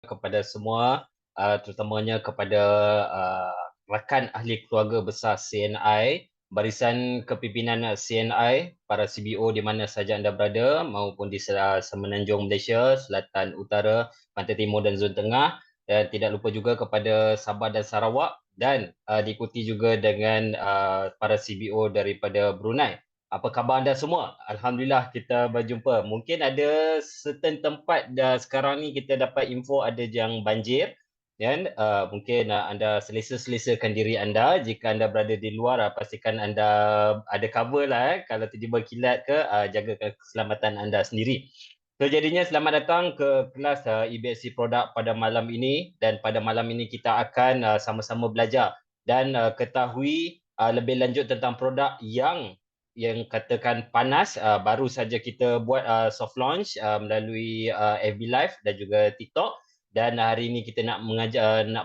kepada semua, terutamanya kepada rakan ahli keluarga besar CNI, barisan kepimpinan CNI, para CBO di mana sahaja anda berada maupun di Semenanjung Malaysia, Selatan Utara, Pantai Timur dan Zon Tengah, dan tidak lupa juga kepada Sabah dan Sarawak, dan diikuti juga dengan para CBO daripada Brunei. Apa khabar anda semua? Alhamdulillah kita berjumpa. Mungkin ada certain tempat dah sekarang ni kita dapat info ada yang banjir, dan mungkin anda selesa-selesakan diri anda. Jika anda berada di luar, pastikan anda ada cover lah. Kalau tiba-tiba kilat ke, jaga keselamatan anda sendiri. So jadinya selamat datang ke kelas EBSC Produk pada malam ini, dan pada malam ini kita akan sama-sama belajar dan ketahui lebih lanjut tentang produk yang katakan panas. Baru saja kita buat soft launch melalui FB Live dan juga TikTok, dan hari ini kita nak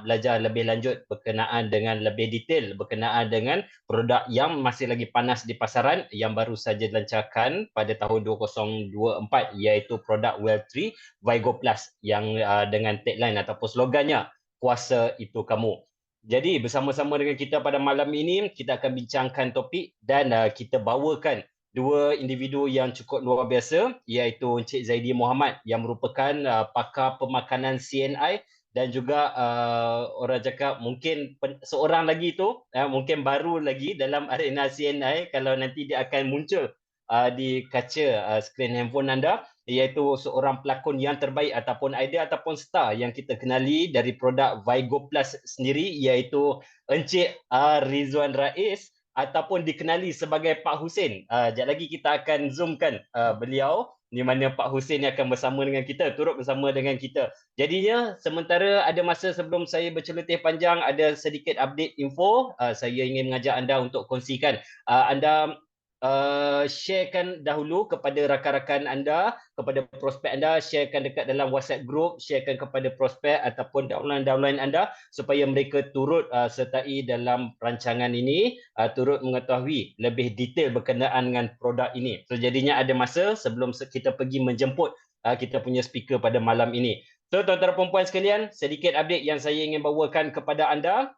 belajar lebih lanjut berkenaan dengan lebih detail berkenaan dengan produk yang masih lagi panas di pasaran yang baru saja dilancarkan pada tahun 2024, iaitu produk Well3 Vigo Plus yang dengan tagline ataupun slogannya kuasa itu kamu. Jadi bersama-sama dengan kita pada malam ini, kita akan bincangkan topik dan kita bawakan dua individu yang cukup luar biasa, iaitu Encik Zaidi Muhammad yang merupakan pakar pemakanan CNI, dan juga orang cakap mungkin seorang lagi tu mungkin baru lagi dalam arena CNI kalau nanti dia akan muncul di kaca skrin handphone anda, iaitu seorang pelakon yang terbaik ataupun idol ataupun star yang kita kenali dari produk Vigo Plus sendiri, iaitu Encik Rizwan Rais ataupun dikenali sebagai Pak Hussein. Sekejap lagi kita akan zoomkan beliau, di mana Pak Hussein akan bersama dengan kita, turut bersama dengan kita. Jadinya sementara ada masa sebelum saya berceloteh panjang, ada sedikit update info, saya ingin mengajak anda untuk kongsikan. Anda sharekan dahulu kepada rakan-rakan anda, kepada prospek anda, sharekan dekat dalam WhatsApp group, sharekan kepada prospek ataupun downline-downline anda supaya mereka turut sertai dalam rancangan ini, turut mengetahui lebih detail berkenaan dengan produk ini. So jadinya ada masa sebelum kita pergi menjemput kita punya speaker pada malam ini. So tuan-tuan dan puan-puan sekalian, sedikit update yang saya ingin bawakan kepada anda,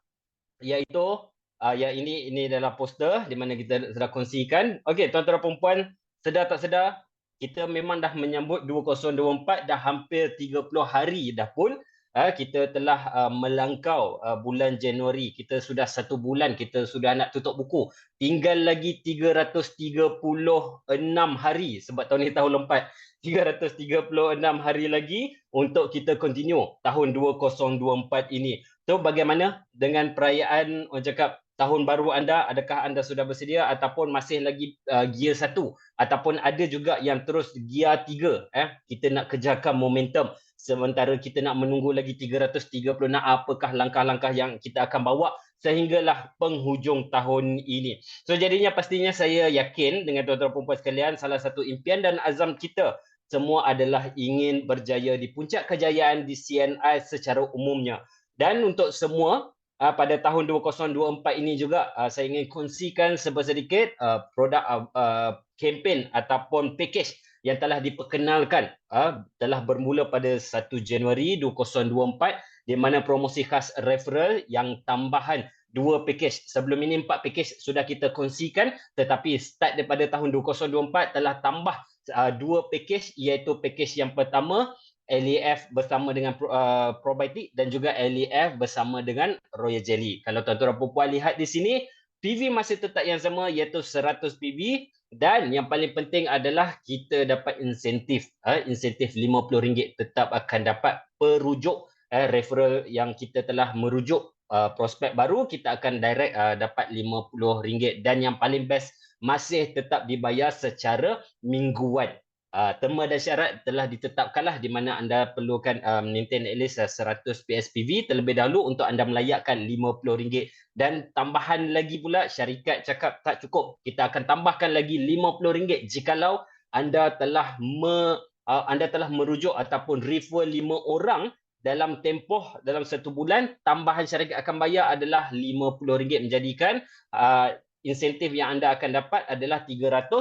iaitu yang ini adalah poster di mana kita sudah kongsikan. Okey, tuan-tuan dan puan-puan, sedar tak sedar kita memang dah menyambut 2024, dah hampir 30 hari dah pun kita telah melangkau bulan Januari. Kita sudah 1 bulan, kita sudah nak tutup buku. Tinggal lagi 336 hari sebab tahun ni tahun lompat. 336 hari lagi untuk kita continue tahun 2024 ini. So bagaimana dengan perayaan orang cakap tahun baru anda? Adakah anda sudah bersedia ataupun masih lagi gear 1 ataupun ada juga yang terus gear 3? Kita nak kejarkan momentum sementara kita nak menunggu lagi 336. Apakah langkah-langkah yang kita akan bawa sehinggalah penghujung tahun ini? So jadinya pastinya saya yakin dengan tuan-tuan dan puan-puan sekalian, salah satu impian dan azam kita semua adalah ingin berjaya di puncak kejayaan di CNI secara umumnya. Dan untuk semua pada tahun 2024 ini juga saya ingin kongsikan sedikit produk kempen ataupun package yang telah diperkenalkan, telah bermula pada 1 Januari 2024, di mana promosi khas referral yang tambahan 2 package. Sebelum ini 4 package sudah kita kongsikan, tetapi start daripada tahun 2024 telah tambah 2 package, iaitu package yang pertama LAF bersama dengan probiotik dan juga LAF bersama dengan Royal Jelly. Kalau tuan-tuan dan puan-puan lihat di sini, PV masih tetap yang sama, iaitu 100 PV, dan yang paling penting adalah kita dapat insentif. Insentif RM50 tetap akan dapat perujuk referral yang kita telah merujuk prospek baru, kita akan direct dapat RM50, dan yang paling best masih tetap dibayar secara mingguan. Terma dan syarat telah ditetapkanlah, di mana anda perlukan maintain at least 100 PSPV terlebih dahulu untuk anda melayakkan RM50. Dan tambahan lagi pula, syarikat cakap tak cukup, kita akan tambahkan lagi RM50 jikalau anda telah merujuk ataupun refer 5 orang dalam tempoh dalam 1 bulan. Tambahan syarikat akan bayar adalah RM50, menjadikan insentif yang anda akan dapat adalah 300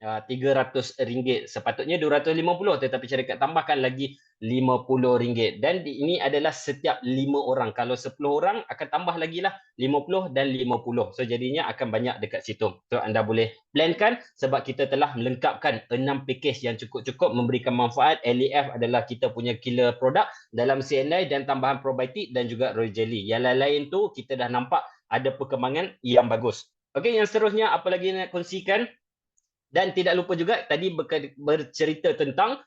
RM300. Sepatutnya RM250 tetapi syarikat tambahkan lagi RM50. Dan ini adalah setiap 5 orang. Kalau 10 orang akan tambah lagi lah 50 dan 50. So jadinya akan banyak dekat situ. So anda boleh plankan sebab kita telah melengkapkan 6 package yang cukup-cukup memberikan manfaat. LAF adalah kita punya killer produk dalam CNI dan tambahan probiotik dan juga royal jelly. Yang lain-lain tu kita dah nampak ada perkembangan yang bagus. Okey, yang seterusnya apa lagi nak kongsikan? Dan tidak lupa juga tadi bercerita tentang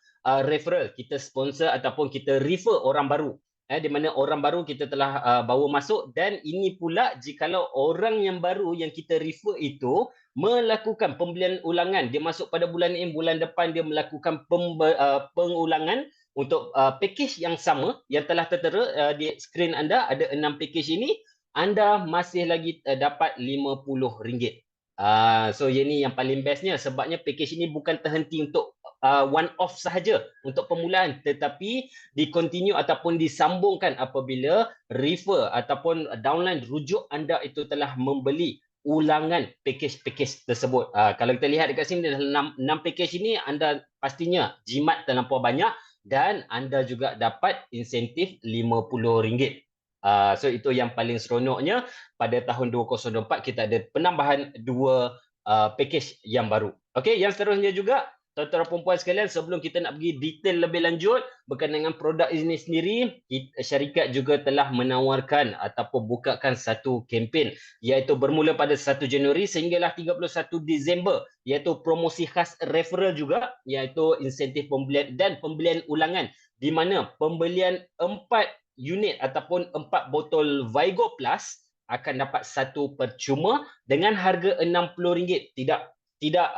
referral. Kita sponsor ataupun kita refer orang baru. Di mana orang baru kita telah bawa masuk dan ini pula jikalau orang yang baru yang kita refer itu melakukan pembelian ulangan. Dia masuk pada bulan ini, bulan depan dia melakukan pengulangan untuk package yang sama yang telah tertera di skrin anda. Ada 6 package ini. Anda masih lagi dapat RM50. So ini yang paling bestnya sebabnya package ini bukan terhenti untuk one off sahaja untuk permulaan tetapi dikontinue ataupun disambungkan apabila refer ataupun downline rujuk anda itu telah membeli ulangan package-package tersebut. Kalau kita lihat dekat sini dalam 6 package ini anda pastinya jimat terlampau banyak dan anda juga dapat insentif RM50. So itu yang paling seronoknya pada tahun 2024 kita ada penambahan 2 package yang baru. Okey, yang seterusnya juga tuan-tuan dan puan sekalian, sebelum kita nak pergi detail lebih lanjut berkenaan dengan produk ini sendiri, syarikat juga telah menawarkan ataupun bukakan satu kempen iaitu bermula pada 1 Januari sehinggalah 31 Disember iaitu promosi khas referral juga iaitu insentif pembelian dan pembelian ulangan di mana pembelian 4 unit ataupun 4 botol Vigo Plus akan dapat 1 percuma dengan harga RM60. Tidak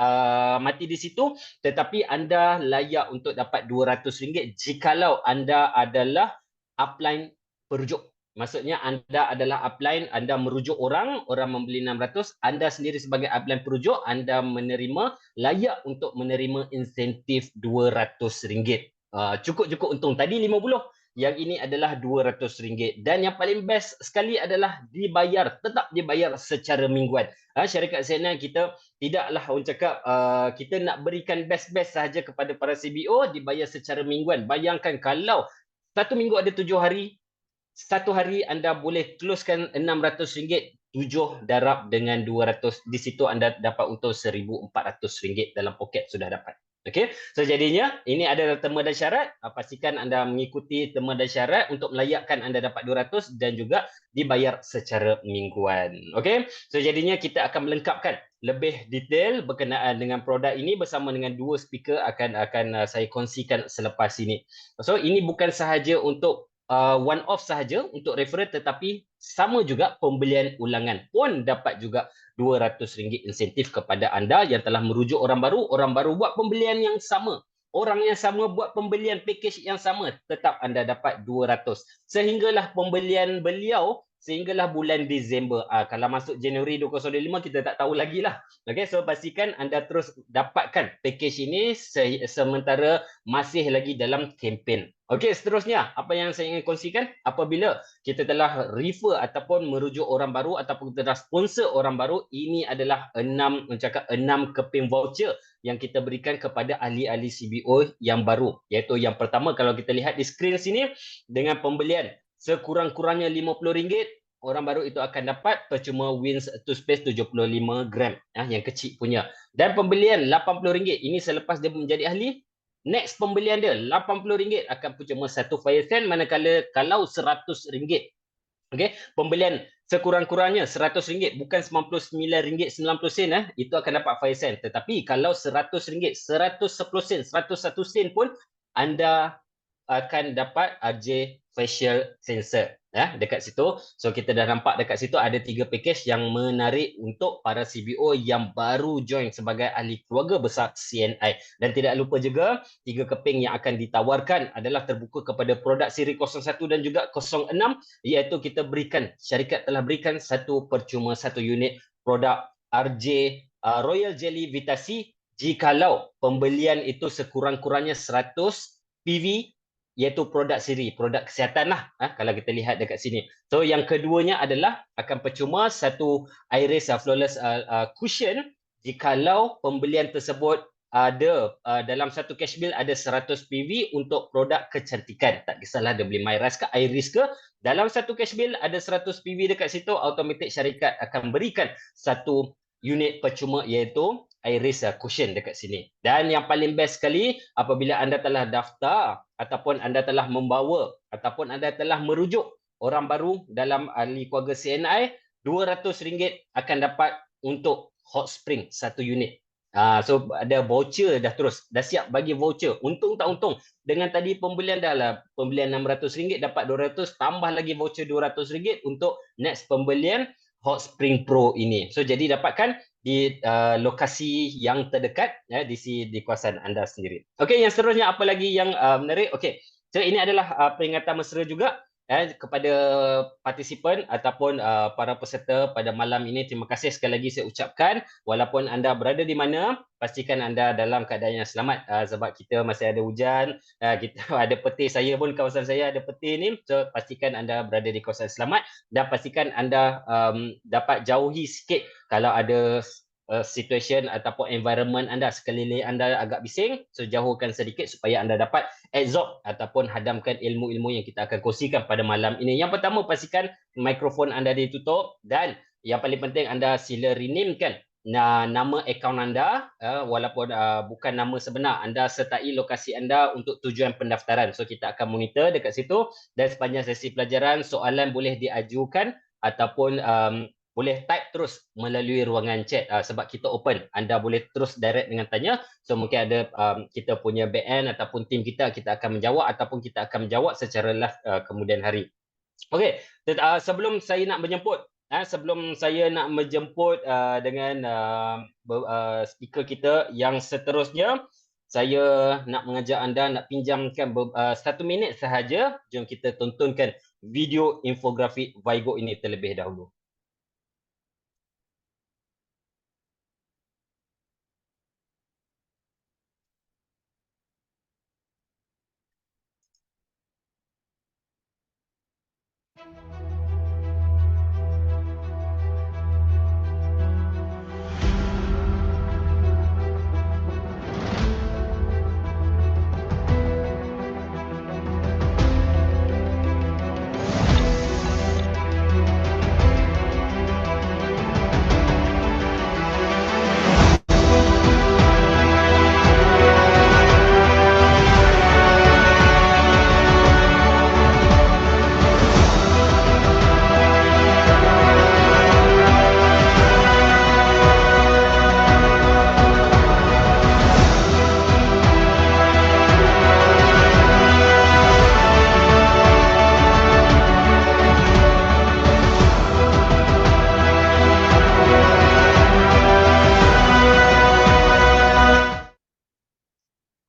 mati di situ tetapi anda layak untuk dapat RM200 jikalau anda adalah upline perujuk. Maksudnya anda adalah upline, anda merujuk orang membeli 600, anda sendiri sebagai upline perujuk, anda menerima layak untuk menerima insentif RM200. Cukup-cukup untung. Tadi 50, yang ini adalah RM200. Dan yang paling best sekali adalah tetap dibayar secara mingguan. Syarikat CNI kita tidaklah orang cakap kita nak berikan best-best sahaja kepada para CBO, dibayar secara mingguan. Bayangkan kalau 1 minggu ada 7 hari, 1 hari anda boleh closekan RM600, 7 darab dengan 200. Di situ anda dapat untung RM1,400 dalam poket sudah dapat. Okey, so jadinya ini adalah terma dan syarat. Pastikan anda mengikuti terma dan syarat untuk melayakkan anda dapat 200 dan juga dibayar secara mingguan. Okey, so jadinya kita akan melengkapkan lebih detail berkenaan dengan produk ini bersama dengan 2 speaker akan saya kongsikan selepas ini. So ini bukan sahaja untuk one off sahaja untuk referral tetapi sama juga pembelian ulangan pun dapat juga RM200 insentif kepada anda yang telah merujuk orang baru buat pembelian yang sama. Orang yang sama buat pembelian package yang sama, tetap anda dapat 200. Sehinggalah pembelian beliau sehinggalah bulan Disember. Kalau masuk Januari 2025 kita tak tahu lagi lah. Okay, so pastikan anda terus dapatkan package ini sementara masih lagi dalam kempen. Okey, seterusnya apa yang saya ingin kongsikan apabila kita telah refer ataupun merujuk orang baru ataupun kita dah sponsor orang baru, ini adalah 6 keping voucher yang kita berikan kepada ahli-ahli CBO yang baru. Iaitu yang pertama kalau kita lihat di skrin sini dengan pembelian sekurang-kurangnya RM50, orang baru itu akan dapat percuma Wins Toothpaste 75 gram yang kecil punya. Dan pembelian RM80, ini selepas dia menjadi ahli, next pembelian dia RM80 akan percuma 1 fire sand, manakala kalau RM100, okey, pembelian sekurang-kurangnya RM100 bukan RM99.90 itu akan dapat fire sand. Tetapi kalau RM100, 110 sen, 101 sen pun anda akan dapat RJ facial sensor dekat situ. So kita dah nampak dekat situ ada 3 package yang menarik untuk para CBO yang baru join sebagai ahli keluarga besar CNI. Dan tidak lupa juga 3 keping yang akan ditawarkan adalah terbuka kepada produk siri 01 dan juga 06 iaitu syarikat telah berikan 1 percuma 1 unit produk RJ Royal Jelly Vitasi jikalau pembelian itu sekurang-kurangnya 100 PV iaitu produk siri, produk kesihatan lah kalau kita lihat dekat sini. So yang keduanya adalah akan percuma 1 Iris Flawless Cushion jikalau pembelian tersebut ada dalam satu cash bill ada 100 PV untuk produk kecantikan. Tak kisahlah dia beli MyRise ke Iris ke, dalam satu cash bill ada 100 PV dekat situ, automatik syarikat akan berikan satu unit percuma iaitu Iris cushion dekat sini. Dan yang paling best sekali, apabila anda telah daftar ataupun anda telah membawa ataupun anda telah merujuk orang baru dalam ahli keluarga CNI, RM200 akan dapat untuk hot spring satu unit. So ada voucher dah terus, dah siap bagi voucher. Untung tak untung. Dengan tadi pembelian dah lah, pembelian RM600 dapat RM200, tambah lagi voucher RM200 untuk next pembelian Hot Spring Pro ini. So jadi dapatkan di lokasi yang terdekat di kawasan anda sendiri. Okey, yang seterusnya apa lagi yang menarik? Okey. So ini adalah peringatan mesra juga kepada partisipan ataupun para peserta pada malam ini. Terima kasih sekali lagi saya ucapkan, walaupun anda berada di mana, pastikan anda dalam keadaan yang selamat sebab kita masih ada hujan, kita ada peti, saya pun kawasan saya ada peti ni, so pastikan anda berada di kawasan selamat dan pastikan anda dapat jauhi sikit kalau ada situation ataupun environment anda sekeliling anda agak bising, so jauhkan sedikit supaya anda dapat absorb ataupun hadamkan ilmu-ilmu yang kita akan kongsikan pada malam ini. Yang pertama, pastikan mikrofon anda ditutup dan yang paling penting anda sila renamekan nama akaun anda walaupun bukan nama sebenar. Anda sertai lokasi anda untuk tujuan pendaftaran. So kita akan monitor dekat situ dan sepanjang sesi pelajaran soalan boleh diajukan ataupun boleh type terus melalui ruangan chat sebab kita open. Anda boleh terus direct dengan tanya. So mungkin ada kita punya back end ataupun tim kita akan menjawab ataupun kita akan menjawab secara live kemudian hari. Okey, sebelum saya nak menjemput dengan speaker kita yang seterusnya, saya nak mengajak anda nak pinjamkan 1 minit sahaja. Jom kita tontonkan video infografik Vigo ini terlebih dahulu.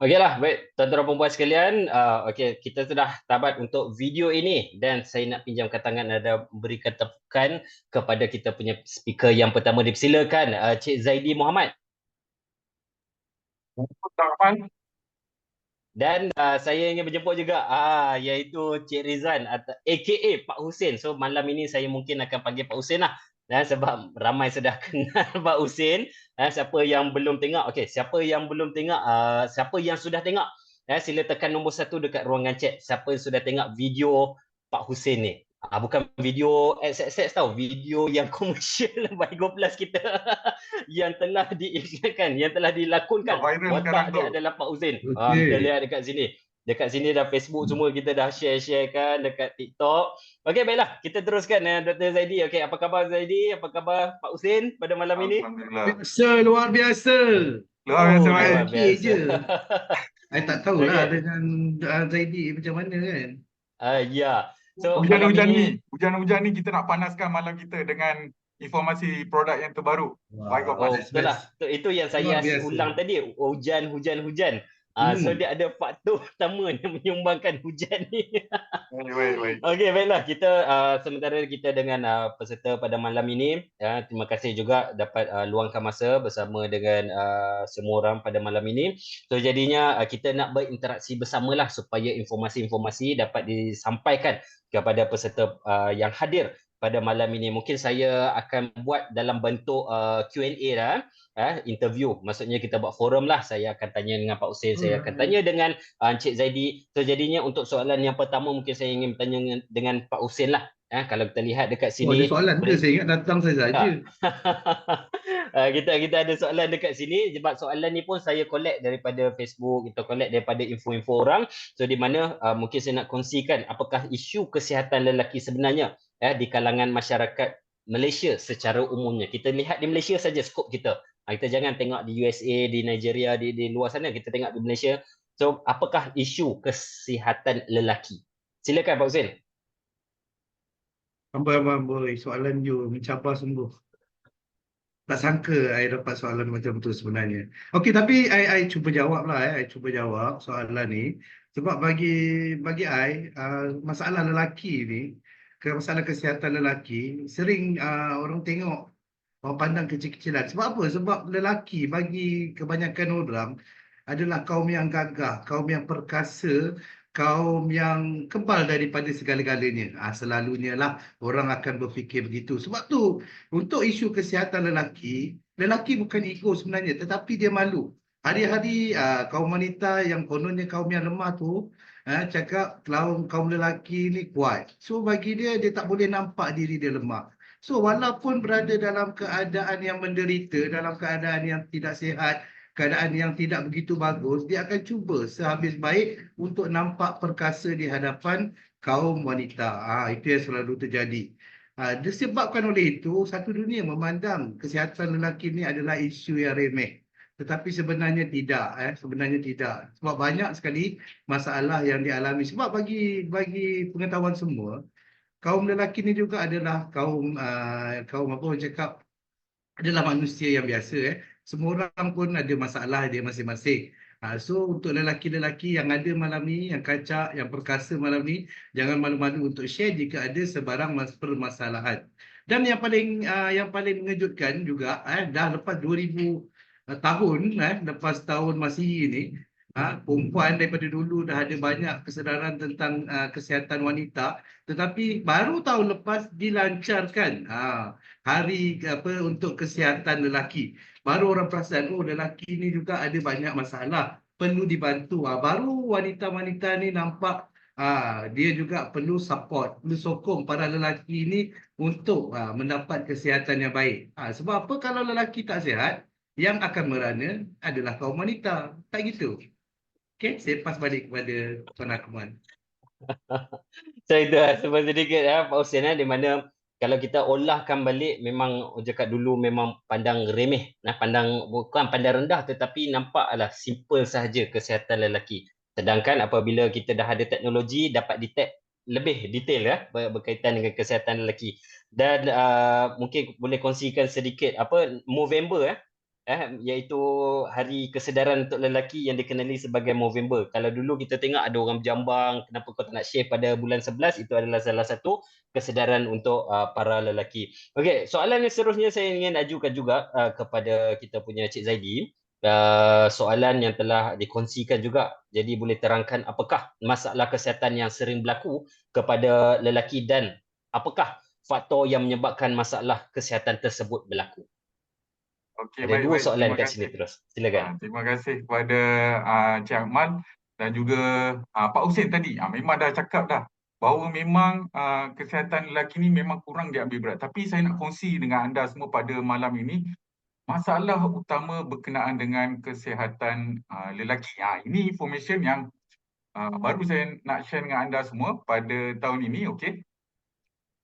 Okeylah, baik tuan-tuan dan puan sekalian, okey, kita sudah tamat untuk video ini dan saya nak pinjamkan tangan anda berikan tepukan kepada kita punya speaker yang pertama. Dipersilakan Cik Zaidi Muhammad. Dan saya ingin menjemput juga iaitu Cik Rizan aka Pak Husin. So malam ini saya mungkin akan panggil Pak Husin lah. Sebab ramai sudah kenal Pak Husin. Siapa yang belum tengok, okey, siapa yang belum tengok, siapa yang sudah tengok, sila tekan nombor 1 dekat ruangan chat. Siapa yang sudah tengok video Pak Husin ni. Bukan video XX tau, video yang komersial Vigo Plus kita yang telah diiklankan, yang telah dilakonkan. Watak dia adalah Pak Husin. Kita lihat dekat sini. Dekat sini dah Facebook semua kita dah share-sharekan dekat TikTok. Okey, baiklah. Kita teruskan Dr. Zaidi. Okey, apa khabar Zaidi? Apa khabar Pak Husin pada malam ini? Biasa, luar biasa. Luar biasa, luar biasa je. Saya tak tahulah dengan Zaidi macam mana kan. Ya. So hujan-hujan ni kita nak panaskan malam kita dengan informasi produk yang terbaru. Betul lah. Itu yang saya ulang tadi. Hujan. So dia ada faktor utama yang menyumbangkan hujan ni. Okey, baiklah. Kita sementara kita dengan peserta pada malam ini, terima kasih juga dapat luangkan masa bersama dengan semua orang pada malam ini. So jadinya kita nak berinteraksi bersamalah supaya informasi-informasi dapat disampaikan kepada peserta yang hadir pada malam ini. Mungkin saya akan buat dalam bentuk Q&A lah, interview. Maksudnya kita buat forum lah. Saya akan tanya dengan Pak Hussein, saya akan tanya dengan Encik Zaidi. So jadinya untuk soalan yang pertama mungkin saya ingin bertanya dengan Pak Hussein lah. Kalau kita lihat dekat Oh, ada sini, soalan ke? boleh Saya ingat datang saya saja. kita ada soalan dekat sini, sebab soalan ni pun saya collect daripada Facebook, kita collect daripada info-info orang. So di mana mungkin saya nak kongsikan apakah isu kesihatan lelaki sebenarnya di kalangan masyarakat Malaysia secara umumnya. Kita lihat di Malaysia saja skop kita. Kita jangan tengok di USA, di Nigeria, di luar sana, kita tengok di Malaysia. So apakah isu kesihatan lelaki? Silakan Pak Hussein. Amboi, soalan you mencabar sungguh. Tak sangka I dapat soalan macam tu sebenarnya. Okey, tapi I cuba jawab lah. I cuba jawab soalan ni. Sebab bagi I, masalah lelaki ni, masalah kesihatan lelaki, sering orang tengok, orang pandang kecil-kecilan. Sebab apa? Sebab lelaki bagi kebanyakan orang adalah kaum yang gagah, kaum yang perkasa, kaum yang kebal daripada segala-galanya. Selalunya lah orang akan berfikir begitu. Sebab tu, untuk isu kesihatan lelaki, lelaki bukan ego sebenarnya, tetapi dia malu. Hari-hari kaum wanita yang kononnya kaum yang lemah tu, cakap kaum lelaki ni kuat. So bagi dia, dia tak boleh nampak diri dia lemah. So walaupun berada dalam keadaan yang menderita, dalam keadaan yang tidak sihat, keadaan yang tidak begitu bagus, dia akan cuba sehabis baik untuk nampak perkasa di hadapan kaum wanita. Itu yang selalu terjadi. Disebabkan oleh itu, satu dunia memandang kesihatan lelaki ini adalah isu yang remeh. Tetapi sebenarnya tidak. Sebenarnya tidak. Sebab banyak sekali masalah yang dialami. Sebab bagi pengetahuan semua, kaum lelaki ni juga adalah kaum apa orang cakap, adalah manusia yang biasa. Semua orang pun ada masalah dia masing-masing. So untuk lelaki-lelaki yang ada malam ni, yang kacak, yang perkasa malam ni, jangan malu-malu untuk share jika ada sebarang permasalahan. Dan yang paling mengejutkan juga, dah lepas 2000 tahun, lepas tahun Masihi ini, perempuan daripada dulu dah ada banyak kesedaran tentang kesihatan wanita, tetapi baru tahun lepas dilancarkan hari untuk kesihatan lelaki. Baru orang perasan, oh lelaki ni juga ada banyak masalah, perlu dibantu. Baru wanita-wanita ni nampak dia juga perlu support, perlu sokong para lelaki ni untuk mendapat kesihatan yang baik. Sebab apa? Kalau lelaki tak sihat, yang akan merana adalah kaum wanita. Tak gitu? Okey, saya pas balik kepada Tuan Akmal. Saya itu sebab sedikit Pak Hussein, di mana kalau kita olahkan balik, memang cakap dulu memang pandang remeh, bukan pandang rendah, tetapi nampaklah simple sahaja kesihatan lelaki. Sedangkan apabila kita dah ada teknologi, dapat detect lebih detail berkaitan dengan kesihatan lelaki. Dan mungkin boleh kongsikan sedikit Movember iaitu hari kesedaran untuk lelaki yang dikenali sebagai Movember. Kalau dulu kita tengok ada orang berjambang, kenapa kau tak nak shave pada bulan 11, itu adalah salah satu kesedaran untuk para lelaki. Okey, soalan yang seterusnya saya ingin ajukan juga kepada kita punya Cik Zaidi. Soalan yang telah dikongsikan juga. Jadi boleh terangkan apakah masalah kesihatan yang sering berlaku kepada lelaki dan apakah faktor yang menyebabkan masalah kesihatan tersebut berlaku. Okey, Ada dua soalan terima kat kasih. sini terus. Silakan. Terima kasih kepada Cik Akmal dan juga Pak Hussein tadi. Memang dah cakap dah bahawa memang kesihatan lelaki ni memang kurang diambil berat. Tapi saya nak kongsi dengan anda semua pada malam ini, masalah utama berkenaan dengan kesihatan lelaki. Ini information yang baru saya nak share dengan anda semua pada tahun ini. Okey.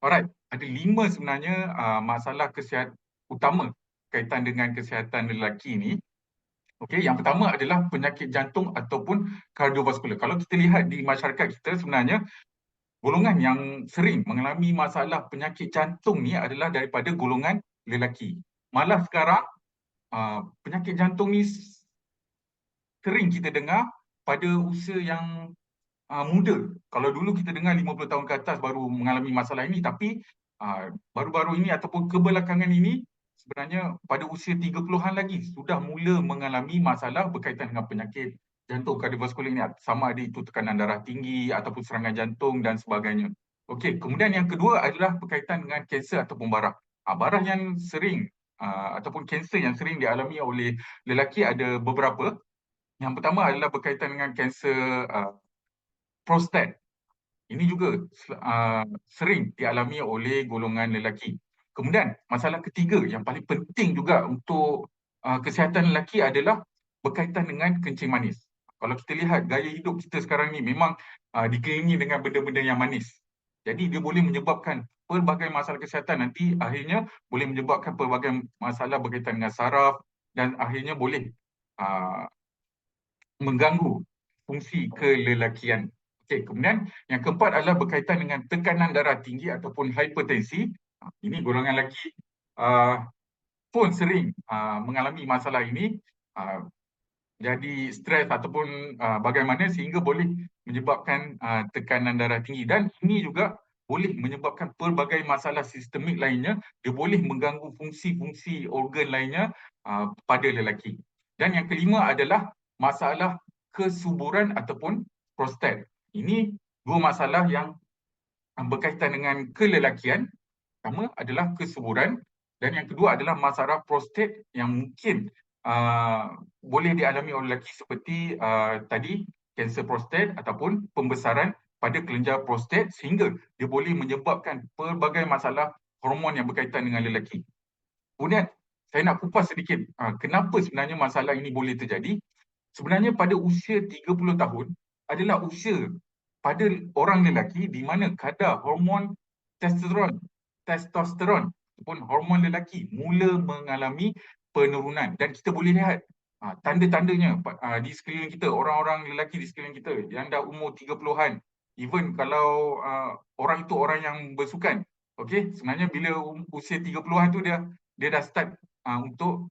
Alright, ada 5 sebenarnya masalah kesihatan utama kaitan dengan kesihatan lelaki ini. Okey, yang pertama adalah penyakit jantung ataupun kardiovaskular. Kalau kita lihat di masyarakat kita, sebenarnya golongan yang sering mengalami masalah penyakit jantung ni adalah daripada golongan lelaki. Malah sekarang penyakit jantung ni sering kita dengar pada usia yang muda. Kalau dulu kita dengar 50 tahun ke atas baru mengalami masalah ini, tapi baru-baru ini ataupun kebelakangan ini, sebenarnya pada usia 30-an lagi sudah mula mengalami masalah berkaitan dengan penyakit jantung kardiovaskular ini, sama ada itu tekanan darah tinggi ataupun serangan jantung dan sebagainya. Okey, kemudian yang kedua adalah berkaitan dengan kanser ataupun barah. Barah yang sering ataupun kanser yang sering dialami oleh lelaki ada beberapa. Yang pertama adalah berkaitan dengan kanser prostat. Ini juga sering dialami oleh golongan lelaki. Kemudian masalah ketiga yang paling penting juga untuk kesihatan lelaki adalah berkaitan dengan kencing manis. Kalau kita lihat gaya hidup kita sekarang ni memang dikelilingi dengan benda-benda yang manis. Jadi dia boleh menyebabkan pelbagai masalah kesihatan, nanti akhirnya boleh menyebabkan pelbagai masalah berkaitan dengan saraf dan akhirnya boleh mengganggu fungsi kelelakian. Okey, kemudian yang keempat adalah berkaitan dengan tekanan darah tinggi ataupun hipertensi. Ini golongan lelaki pun sering mengalami masalah ini, jadi stres ataupun bagaimana sehingga boleh menyebabkan tekanan darah tinggi, dan ini juga boleh menyebabkan pelbagai masalah sistemik lainnya. Dia boleh mengganggu fungsi-fungsi organ lainnya pada lelaki. Dan yang kelima adalah masalah kesuburan ataupun prostat. Ini dua masalah yang berkaitan dengan kelelakian. Pertama adalah kesuburan dan yang kedua adalah masalah prostat yang mungkin boleh dialami oleh lelaki seperti tadi kanser prostat ataupun pembesaran pada kelenjar prostat sehingga dia boleh menyebabkan pelbagai masalah hormon yang berkaitan dengan lelaki. Kemudian saya nak kupas sedikit kenapa sebenarnya masalah ini boleh terjadi. Sebenarnya pada usia 30 tahun adalah usia pada orang lelaki di mana kadar hormon testosteron ataupun hormon lelaki mula mengalami penurunan, dan kita boleh lihat tanda-tandanya di sekeliling kita, orang-orang lelaki di sekeliling kita yang dah umur 30-an, even kalau orang itu orang yang bersukan. Okey, sebenarnya bila usia 30-an tu dia dah start untuk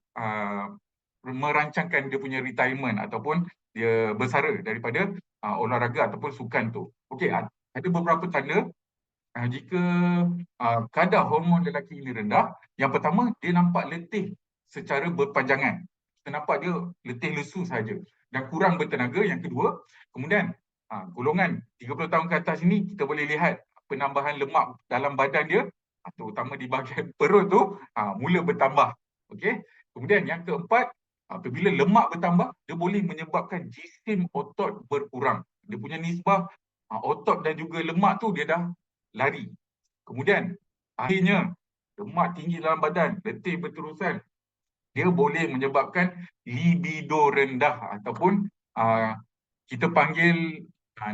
merancangkan dia punya retirement ataupun dia bersara daripada olahraga ataupun sukan tu. Okey, ada beberapa tanda jika kadar hormon lelaki ini rendah. Yang pertama, dia nampak letih secara berpanjangan. Kita nampak dia letih lesu saja dan kurang bertenaga. Yang kedua, kemudian golongan 30 tahun ke atas ini kita boleh lihat penambahan lemak dalam badan dia, terutama di bahagian perut tu mula bertambah. Okey. Kemudian yang keempat, apabila lemak bertambah, dia boleh menyebabkan jisim otot berkurang. Dia punya nisbah otot dan juga lemak tu dia dah lari. Kemudian akhirnya lemak tinggi dalam badan, letih berterusan, dia boleh menyebabkan libido rendah ataupun kita panggil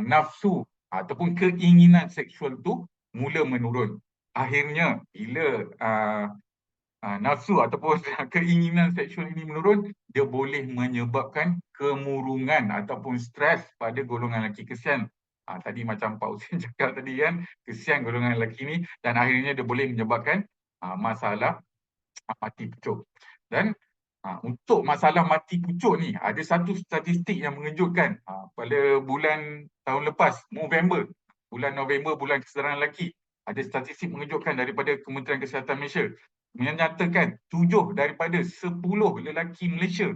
nafsu ataupun keinginan seksual tu mula menurun. Akhirnya bila nafsu ataupun keinginan seksual ini menurun, dia boleh menyebabkan kemurungan ataupun stres pada golongan lelaki. Kesian tadi macam Pak Husin cakap tadi kan, kesian golongan lelaki ni, dan akhirnya dia boleh menyebabkan masalah mati pucuk. Dan untuk masalah mati pucuk ni, ada satu statistik yang mengejutkan. Pada bulan tahun lepas, bulan November, bulan kesedaran lelaki, ada statistik mengejutkan daripada Kementerian Kesihatan Malaysia menyatakan 7 daripada 10 lelaki Malaysia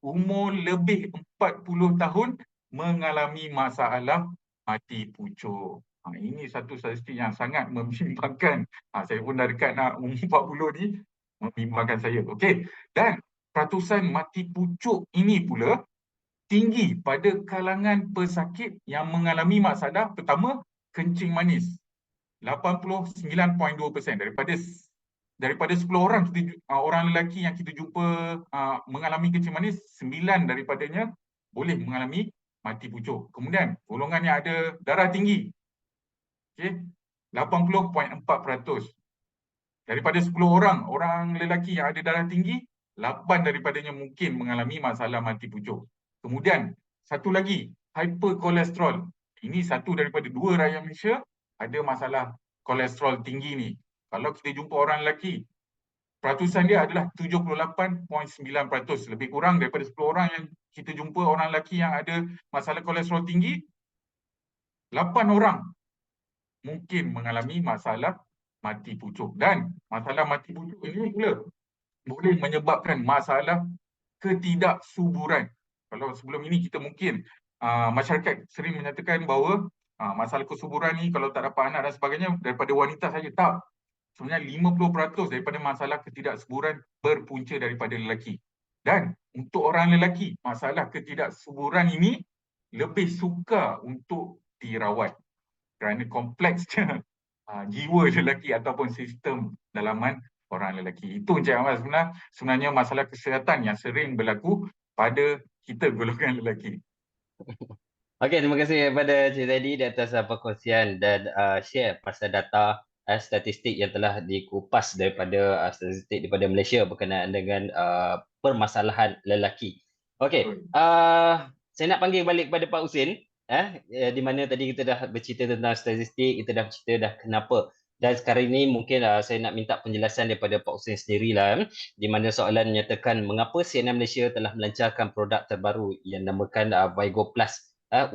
umur lebih 40 tahun mengalami masalah mati pucuk. Ini satu statistik yang sangat membimbangkan. Saya pun dah dekat nak umur 40 ni, membimbangkan saya. Okey. Dan peratusan mati pucuk ini pula tinggi pada kalangan pesakit yang mengalami masalah pertama kencing manis. 89.2% daripada 10 orang orang lelaki yang kita jumpa mengalami kencing manis, 9 daripadanya boleh mengalami mati pucuk. Kemudian golongan yang ada darah tinggi, okey, 80.4%. Daripada 10 orang lelaki yang ada darah tinggi, 8 daripadanya mungkin mengalami masalah mati pucuk. Kemudian satu lagi, hyperkolesterol. Ini satu daripada 2 rakyat Malaysia ada masalah kolesterol tinggi ni. Kalau kita jumpa orang lelaki, peratusan dia adalah 78.9%. Lebih kurang daripada 10 orang yang kita jumpa orang lelaki yang ada masalah kolesterol tinggi, 8 orang mungkin mengalami masalah mati pucuk. Dan masalah mati pucuk ini pula boleh menyebabkan masalah ketidaksuburan. Kalau sebelum ini kita mungkin masyarakat sering menyatakan bahawa Masalah kesuburan ni kalau tak dapat anak dan sebagainya daripada wanita saja. Tak. Sebenarnya 50% daripada masalah ketidaksuburan berpunca daripada lelaki. Dan untuk orang lelaki, masalah ketidaksuburan ini lebih sukar untuk dirawat kerana kompleksnya jiwa lelaki ataupun sistem dalaman orang lelaki. Itu Encik Ahmad sebenarnya masalah kesihatan yang sering berlaku pada kita golongan lelaki. Okey, terima kasih kepada Cik Zaidi di atas perkongsian dan share pasal data statistik yang telah dikupas daripada statistik daripada Malaysia berkenaan dengan permasalahan lelaki. Okey, saya nak panggil balik kepada Pak Husin, di mana tadi kita dah bercerita tentang statistik, kita dah bercerita dah kenapa. Dan sekarang ini mungkin saya nak minta penjelasan daripada Pak Husin sendirilah, di mana soalan menyatakan mengapa CNN Malaysia telah melancarkan produk terbaru yang namakan Vigo Plus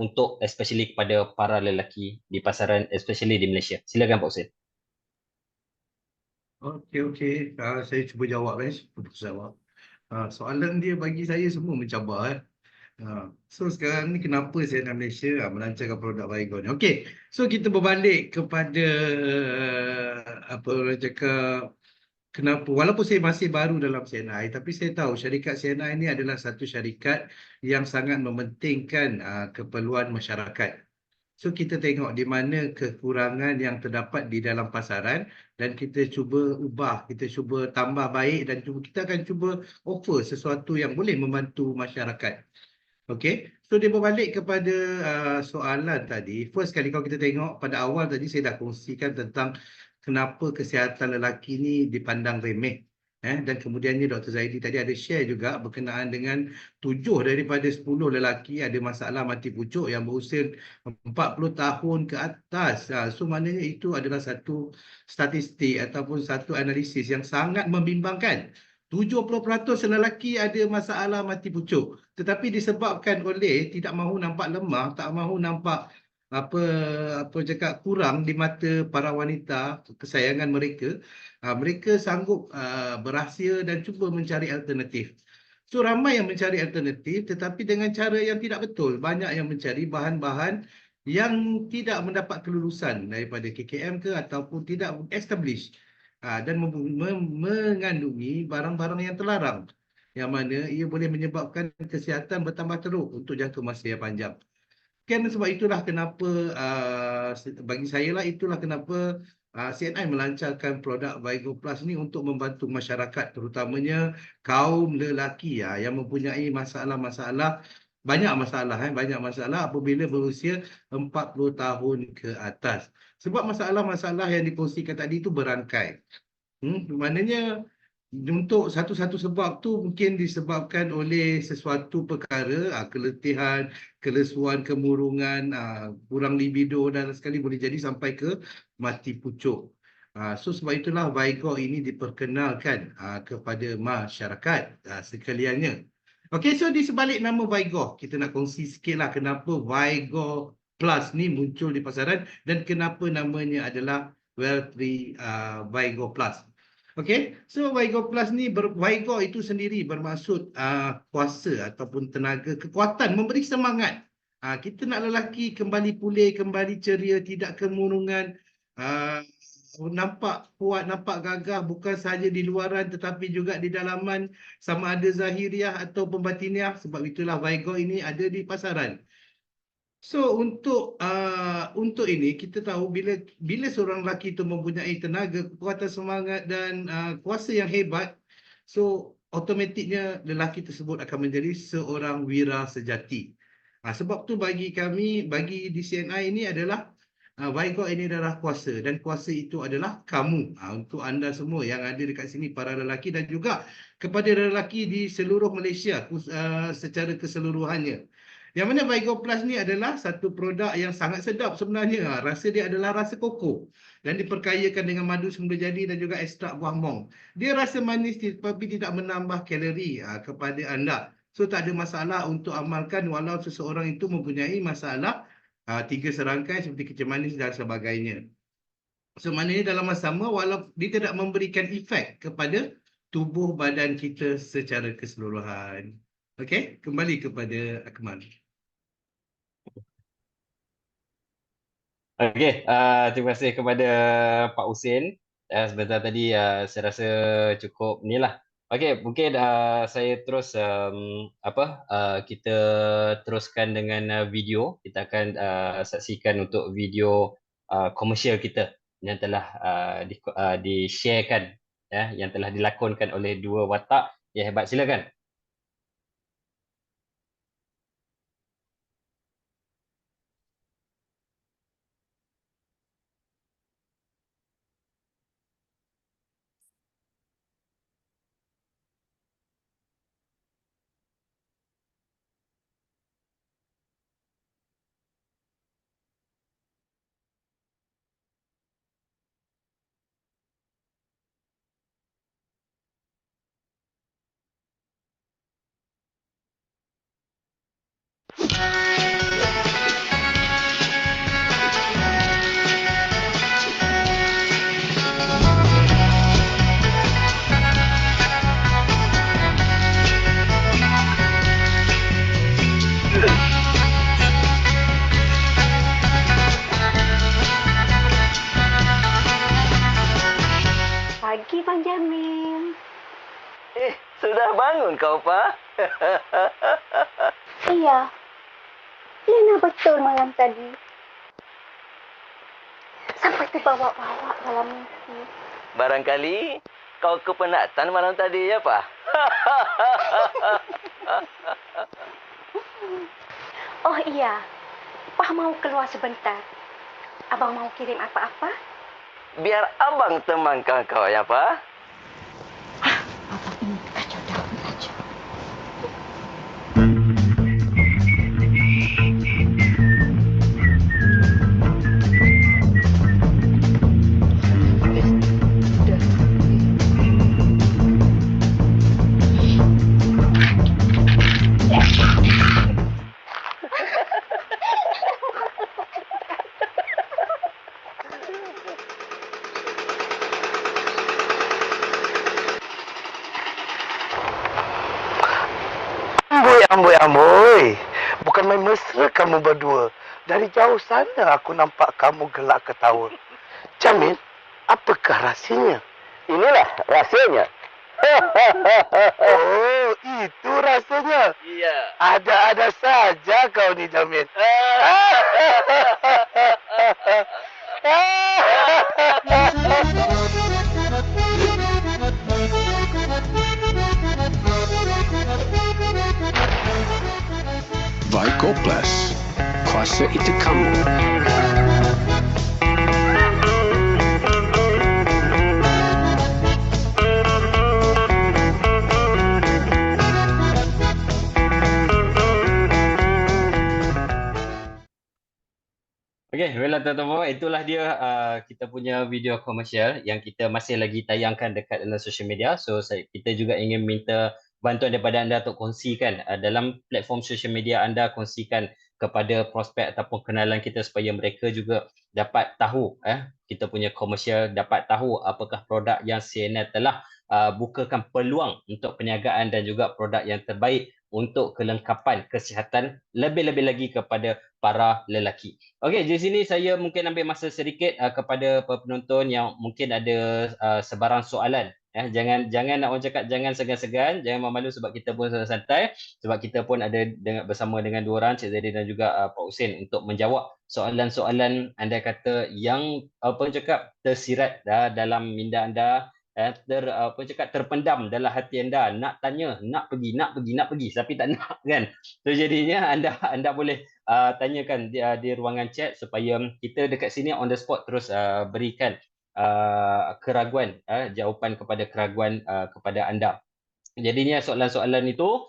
untuk especially kepada para lelaki di pasaran, especially di Malaysia. Silakan Pak Husin. Okey. Saya cuba jawab cuba jawab. Soalan dia bagi saya semua mencabar. So sekarang ni kenapa CNN Malaysia melancarkan produk Vigo ni? Okey. So kita berbalik kepada apa orang cakap, kenapa, walaupun saya masih baru dalam CNI, tapi saya tahu syarikat CNI ini adalah satu syarikat yang sangat mementingkan keperluan masyarakat. So kita tengok di mana kekurangan yang terdapat di dalam pasaran dan kita cuba ubah, kita cuba tambah baik dan kita akan cuba offer sesuatu yang boleh membantu masyarakat. Okey, so dia berbalik kepada soalan tadi. First kali kalau kita tengok pada awal tadi saya dah kongsikan tentang kenapa kesihatan lelaki ni dipandang remeh. Dan kemudiannya Dr. Zaidi tadi ada share juga berkenaan dengan 7 daripada 10 lelaki ada masalah mati pucuk yang berusia 40 tahun ke atas. So maknanya itu adalah satu statistik ataupun satu analisis yang sangat membimbangkan. 70% lelaki ada masalah mati pucuk, tetapi disebabkan oleh tidak mahu nampak lemah, tak mahu nampak apa cakap kurang di mata para wanita kesayangan mereka, mereka sanggup berahsia dan cuba mencari alternatif. So ramai yang mencari alternatif tetapi dengan cara yang tidak betul. Banyak yang mencari bahan-bahan yang tidak mendapat kelulusan daripada KKM ke ataupun tidak established dan mengandungi barang-barang yang terlarang, yang mana ia boleh menyebabkan kesihatan bertambah teruk untuk jangka masa yang panjang. Kan sebab itulah kenapa bagi saya lah itulah kenapa CNI melancarkan produk Vigo Plus ni untuk membantu masyarakat, terutamanya kaum lelaki yang mempunyai masalah-masalah, banyak masalah apabila berusia 40 tahun ke atas. Sebab masalah-masalah yang dikongsikan tadi itu berangkai. Maknanya untuk satu-satu sebab tu mungkin disebabkan oleh sesuatu perkara, keletihan, kelesuan, kemurungan, kurang libido dan sekali boleh jadi sampai ke mati pucuk. So sebab itulah Vigo ini diperkenalkan kepada masyarakat sekaliannya. Okey, so di sebalik nama Vigo, kita nak kongsi sikitlah kenapa Vigo Plus ni muncul di pasaran dan kenapa namanya adalah Well3 Vigo Plus. Okey, so Vigo Plus ni, Vigo itu sendiri bermaksud kuasa ataupun tenaga, kekuatan, memberi semangat. Kita nak lelaki kembali pulih, kembali ceria, tidak kemurungan, nampak kuat, nampak gagah bukan sahaja di luaran tetapi juga di dalaman, sama ada zahiriah atau batiniah. Sebab itulah Vigo ini ada di pasaran. So untuk ini kita tahu bila seorang lelaki itu mempunyai tenaga, kekuatan, semangat dan kuasa yang hebat, so automatiknya lelaki tersebut akan menjadi seorang wira sejati. Sebab tu bagi kami, bagi di CNI ini adalah Vigo ini adalah kuasa dan kuasa itu adalah kamu, untuk anda semua yang ada dekat sini, para lelaki dan juga kepada lelaki di seluruh Malaysia secara keseluruhannya. Yang mana Vigo Plus ni adalah satu produk yang sangat sedap sebenarnya. Rasa dia adalah rasa koko dan diperkayakan dengan madu semula jadi dan juga ekstrak buah mong. Dia rasa manis tetapi tidak menambah kalori kepada anda. So tak ada masalah untuk amalkan walau seseorang itu mempunyai masalah 3 serangkai seperti kecil manis dan sebagainya. So maknanya dalam masa sama walau dia tidak memberikan efek kepada tubuh badan kita secara keseluruhan. Okey, kembali kepada Akmal. Okey, terima kasih kepada Pak Husin. Sebentar tadi saya rasa cukup inilah. Okey, mungkin saya terus kita teruskan dengan video. Kita akan saksikan untuk video komersial kita yang telah di-sharekan, ya, yang telah dilakonkan oleh dua watak yang hebat. Silakan. Pagi, Bang Jamil. Sudah bangun kau, Pak? Iya, Lena betul malam tadi. Sampai terbawa-bawa dalam mimpi. Barangkali kau kepenatan malam tadi, ya, Pak? Oh iya, Pak mau keluar sebentar. Abang mau kirim apa-apa? Biar abang temankan kau, ya, Pak? Abang ini kacau daun aja. Amboi, amboi. Bukan main mesra kamu berdua. Dari jauh sana aku nampak kamu gelak ketawa. Jamil, apakah rahsianya? Inilah rahsianya. Oh, itu rasanya. Iya. Ada-ada saja kau ni, Jamil. Baik Oplas, kuasa itu kamu. Okey, baiklah tuan-tuan, itulah dia kita punya video komersial yang kita masih lagi tayangkan dekat dalam social media. So kita juga ingin minta bantuan daripada anda untuk kongsikan dalam platform social media anda, kongsikan kepada prospek ataupun kenalan kita supaya mereka juga dapat tahu kita punya komersial, dapat tahu apakah produk yang CNN telah bukakan peluang untuk perniagaan dan juga produk yang terbaik untuk kelengkapan kesihatan lebih-lebih lagi kepada para lelaki. Okey, di sini saya mungkin ambil masa sedikit kepada penonton yang mungkin ada sebarang soalan. Jangan nak orang cakap jangan segan-segan, jangan malu sebab kita pun santai sebab kita pun ada bersama dengan dua orang, Cik Zaidin dan juga Pak Husin untuk menjawab soalan-soalan anda kata yang apa cakap tersirat dalam minda anda, terpendam dalam hati anda, nak tanya, nak pergi tapi tak nak kan. So jadinya anda boleh tanyakan di ruangan chat supaya kita dekat sini on the spot terus berikan keraguan, jawapan kepada keraguan kepada anda. Jadinya soalan-soalan itu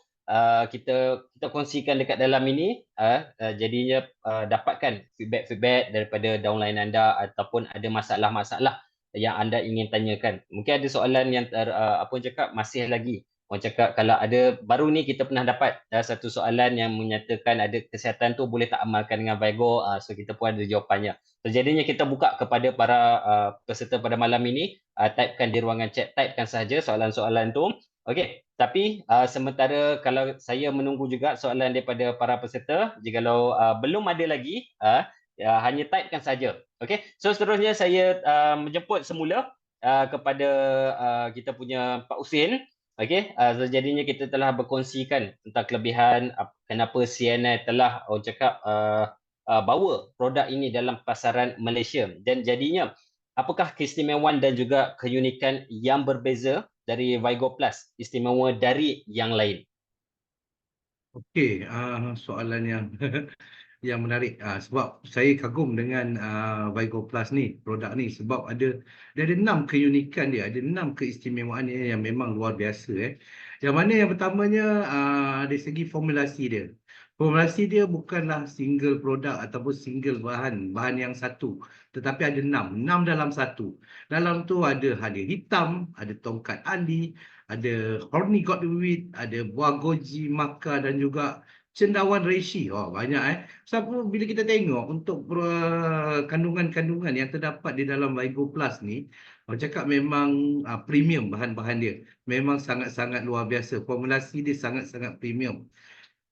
kita kongsikan dekat dalam ini, jadinya dapatkan feedback daripada downline anda ataupun ada masalah-masalah yang anda ingin tanyakan. Mungkin ada soalan yang masih lagi. Orang cakap kalau ada baru ni kita pernah dapat satu soalan yang menyatakan ada kesihatan tu boleh tak amalkan dengan Vigo, so kita pun ada jawapannya. So jadinya kita buka kepada para peserta pada malam ini, typekan di ruangan chat, typekan sahaja soalan-soalan tu. Okey, tapi sementara kalau saya menunggu juga soalan daripada para peserta, jikalau belum ada lagi hanya typekan saja. Okey, so seterusnya saya menjemput semula kepada kita punya Pak Husin. Okey, so jadinya kita telah berkongsikan tentang kelebihan kenapa CNI telah orang cakap bawa produk ini dalam pasaran Malaysia, dan jadinya apakah keistimewaan dan juga keunikan yang berbeza dari Vigo Plus, istimewa dari yang lain? Okey, soalan yang yang menarik. Sebab saya kagum dengan Vigo Plus ni, produk ni, sebab dia ada 6 keunikan dia, ada 6 keistimewaan dia yang memang luar biasa. Yang mana yang pertamanya dari segi formulasi dia. Formulasi dia bukanlah single produk ataupun single bahan yang satu, tetapi ada 6 dalam satu. Dalam tu ada halia hitam, ada tongkat andi, ada horny godwit, ada buah goji, maka dan juga cendawan reishi. Oh, banyak. Sebab bila kita tengok untuk kandungan-kandungan yang terdapat di dalam Vigo Plus ni, orang cakap memang premium bahan-bahan dia. Memang sangat-sangat luar biasa. Formulasi dia sangat-sangat premium.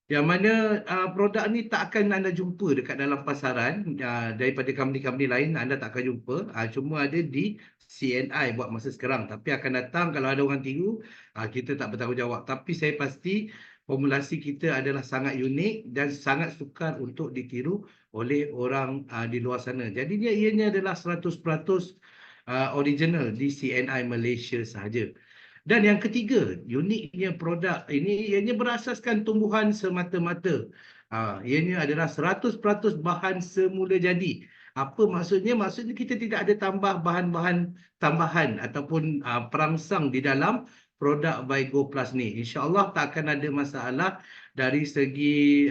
Yang mana produk ni tak akan anda jumpa dekat dalam pasaran daripada company-company lain, anda tak akan jumpa. Cuma ada di CNI buat masa sekarang. Tapi akan datang kalau ada orang tiru, kita tak bertanggungjawab. Tapi saya pasti formulasi kita adalah sangat unik dan sangat sukar untuk ditiru oleh orang di luar sana. Jadi ianya adalah 100% original di CNI Malaysia sahaja. Dan yang ketiga, uniknya produk ini ianya berasaskan tumbuhan semata-mata. Ianya adalah 100% bahan semula jadi. Apa maksudnya? Maksudnya kita tidak ada tambah bahan-bahan tambahan ataupun perangsang di dalam produk Vigo Plus ni. InsyaAllah tak akan ada masalah dari segi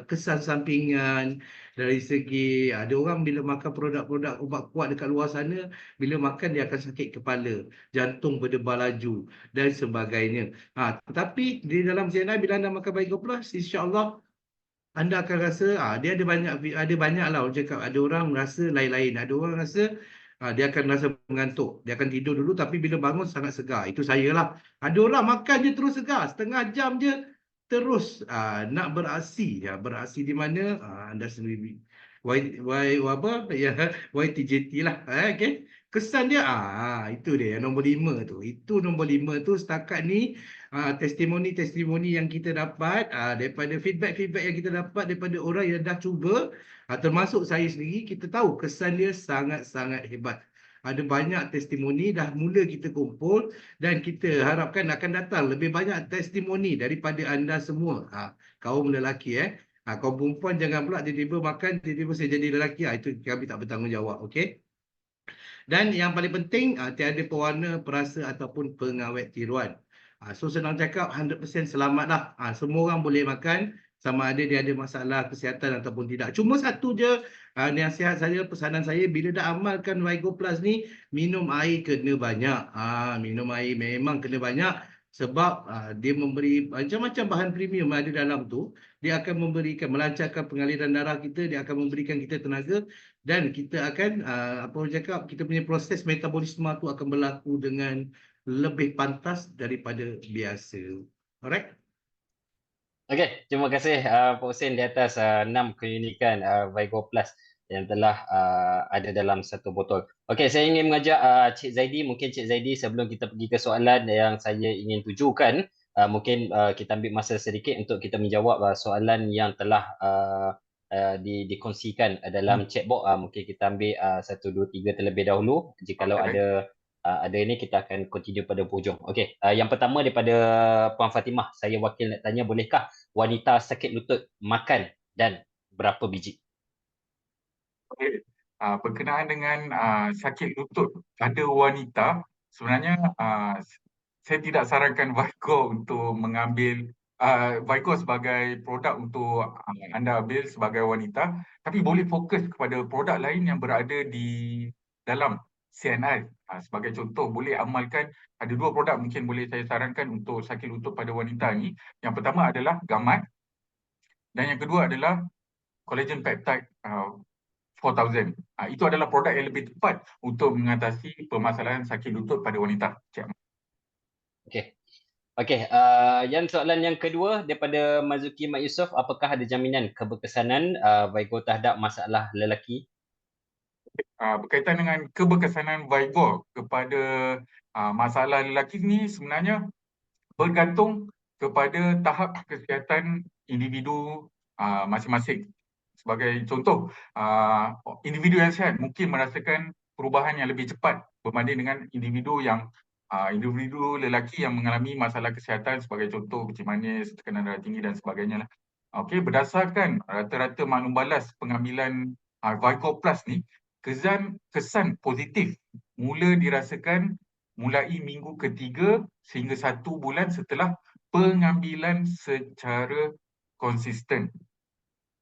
kesan sampingan, dari segi ada orang bila makan produk-produk ubat kuat dekat luar sana, bila makan dia akan sakit kepala, jantung berdebar laju dan sebagainya. Tetapi di dalam CNI bila anda makan Vigo Plus, insya-Allah anda akan rasa dia ada banyak lah orang cakap. Ada orang rasa lain-lain, ada orang rasa dia akan rasa mengantuk, dia akan tidur dulu tapi bila bangun sangat segar. Itu saya lah. Ada orang makan je terus segar, setengah jam je terus nak beraksi. Beraksi di mana anda sendiri YTJT lah. Okay. Kesan dia itu dia yang nombor 5 tu. Itu nombor 5 tu setakat ni testimoni-testimoni yang kita dapat daripada feedback-feedback yang kita dapat daripada orang yang dah cuba, termasuk saya sendiri, kita tahu kesan dia sangat-sangat hebat. Ada banyak testimoni dah mula kita kumpul dan kita harapkan akan datang lebih banyak testimoni daripada anda semua. Kaum lelaki kaum perempuan jangan pula tiba-tiba makan, tiba-tiba saya jadi lelaki. Itu kami tak bertanggungjawab. Okey. Dan yang paling penting, tiada pewarna, perasa ataupun pengawet tiruan. So senang cakap 100% selamat lah. Semua orang boleh makan sama ada dia ada masalah kesihatan ataupun tidak. Cuma satu je nasihat saya, pesanan saya, bila dah amalkan Vigo Plus ni, minum air kena banyak. Minum air memang kena banyak sebab dia memberi macam-macam bahan premium ada dalam tu. Dia akan memberikan, melancarkan pengaliran darah kita, dia akan memberikan kita tenaga dan kita akan kita punya proses metabolisme tu akan berlaku dengan lebih pantas daripada biasa. Alright? Okey, terima kasih Pak Husin di atas 6 keunikan Vigo Plus yang telah ada dalam satu botol. Okey, saya ingin mengajak Cik Zaidi, mungkin Cik Zaidi sebelum kita pergi ke soalan yang saya ingin tujukan, mungkin kita ambil masa sedikit untuk kita menjawab soalan yang telah dikongsikan dalam chatbox. Mungkin kita ambil 1, 2, 3 terlebih dahulu. Jikalau ada ini kita akan continue pada hujung. Okey, yang pertama daripada Puan Fatimah, saya wakil nak tanya, bolehkah wanita sakit lutut makan dan berapa biji? Okey, berkenaan dengan sakit lutut pada wanita, sebenarnya saya tidak sarankan Vigo untuk mengambil Vigo sebagai produk untuk anda ambil sebagai wanita, tapi boleh fokus kepada produk lain yang berada di dalam CNI. Sebagai contoh, boleh amalkan ada 2 produk mungkin boleh saya sarankan untuk sakit lutut pada wanita ni. Yang pertama adalah Gamat dan yang kedua adalah Collagen Peptide 4000. Itu adalah produk yang lebih tepat untuk mengatasi permasalahan sakit lutut pada wanita. Okey. Okey, yang soalan yang kedua daripada Mazuki Mat Yusof, apakah ada jaminan keberkesanan Vigo terhadap masalah lelaki? Berkaitan dengan keberkesanan Vigo kepada masalah lelaki ni sebenarnya bergantung kepada tahap kesihatan individu masing-masing. Sebagai contoh, individu yang sihat mungkin merasakan perubahan yang lebih cepat berbanding dengan individu lelaki yang mengalami masalah kesihatan, sebagai contoh kencing manis, tekanan darah tinggi dan sebagainya lah. Okey, berdasarkan rata-rata maklum balas pengambilan Vigo Plus ni, kesan positif mula dirasakan mulai minggu ketiga sehingga 1 bulan setelah pengambilan secara konsisten.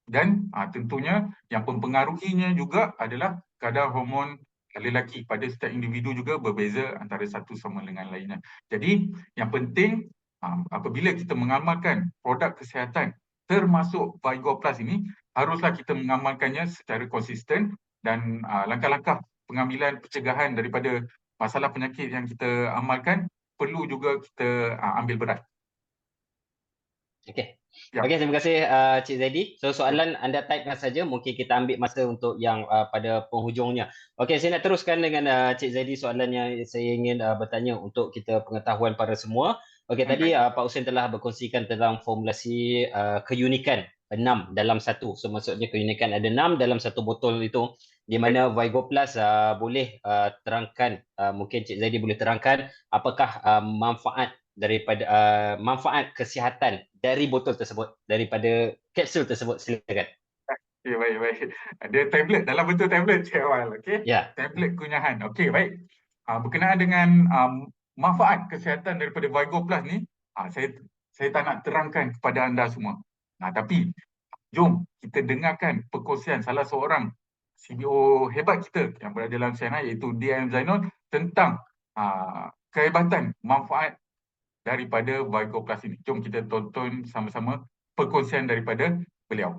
Dan tentunya yang mempengaruhinya juga adalah kadar hormon lelaki pada setiap individu juga berbeza antara satu sama dengan lainnya. Jadi yang penting apabila kita mengamalkan produk kesihatan termasuk Vigo Plus ini, haruslah kita mengamalkannya secara konsisten dan langkah-langkah pengambilan pencegahan daripada masalah penyakit yang kita amalkan perlu juga kita ambil berat. Okey. Ya. Okey, terima kasih Cik Zaidi. So soalan anda typekan saja, mungkin kita ambil masa untuk yang pada penghujungnya. Okey, saya nak teruskan dengan Cik Zaidi soalan yang saya ingin bertanya untuk kita pengetahuan para semua. Okey, tadi Pak Hussein telah berkongsikan tentang formulasi keunikan 6 dalam 1. So maksudnya keunikan ada 6 dalam 1 botol itu, di mana Vigo Plus boleh terangkan, mungkin Cik Zaidi boleh terangkan apakah manfaat daripada manfaat kesihatan dari botol tersebut, daripada kapsul tersebut. Silakan. Okay, baik. Ada tablet, dalam bentuk tablet Cik Awal, okey? Ya. Tablet kunyahan. Okey, baik. Berkenaan dengan manfaat kesihatan daripada Vigo Plus ni, saya tak nak terangkan kepada anda semua. Tapi jom kita dengarkan perkongsian salah seorang CBO hebat kita yang berada dalam CNI, iaitu DM Zainul, tentang kehebatan manfaat daripada Vigo Plus ini. Jom kita tonton sama-sama perkongsian daripada beliau.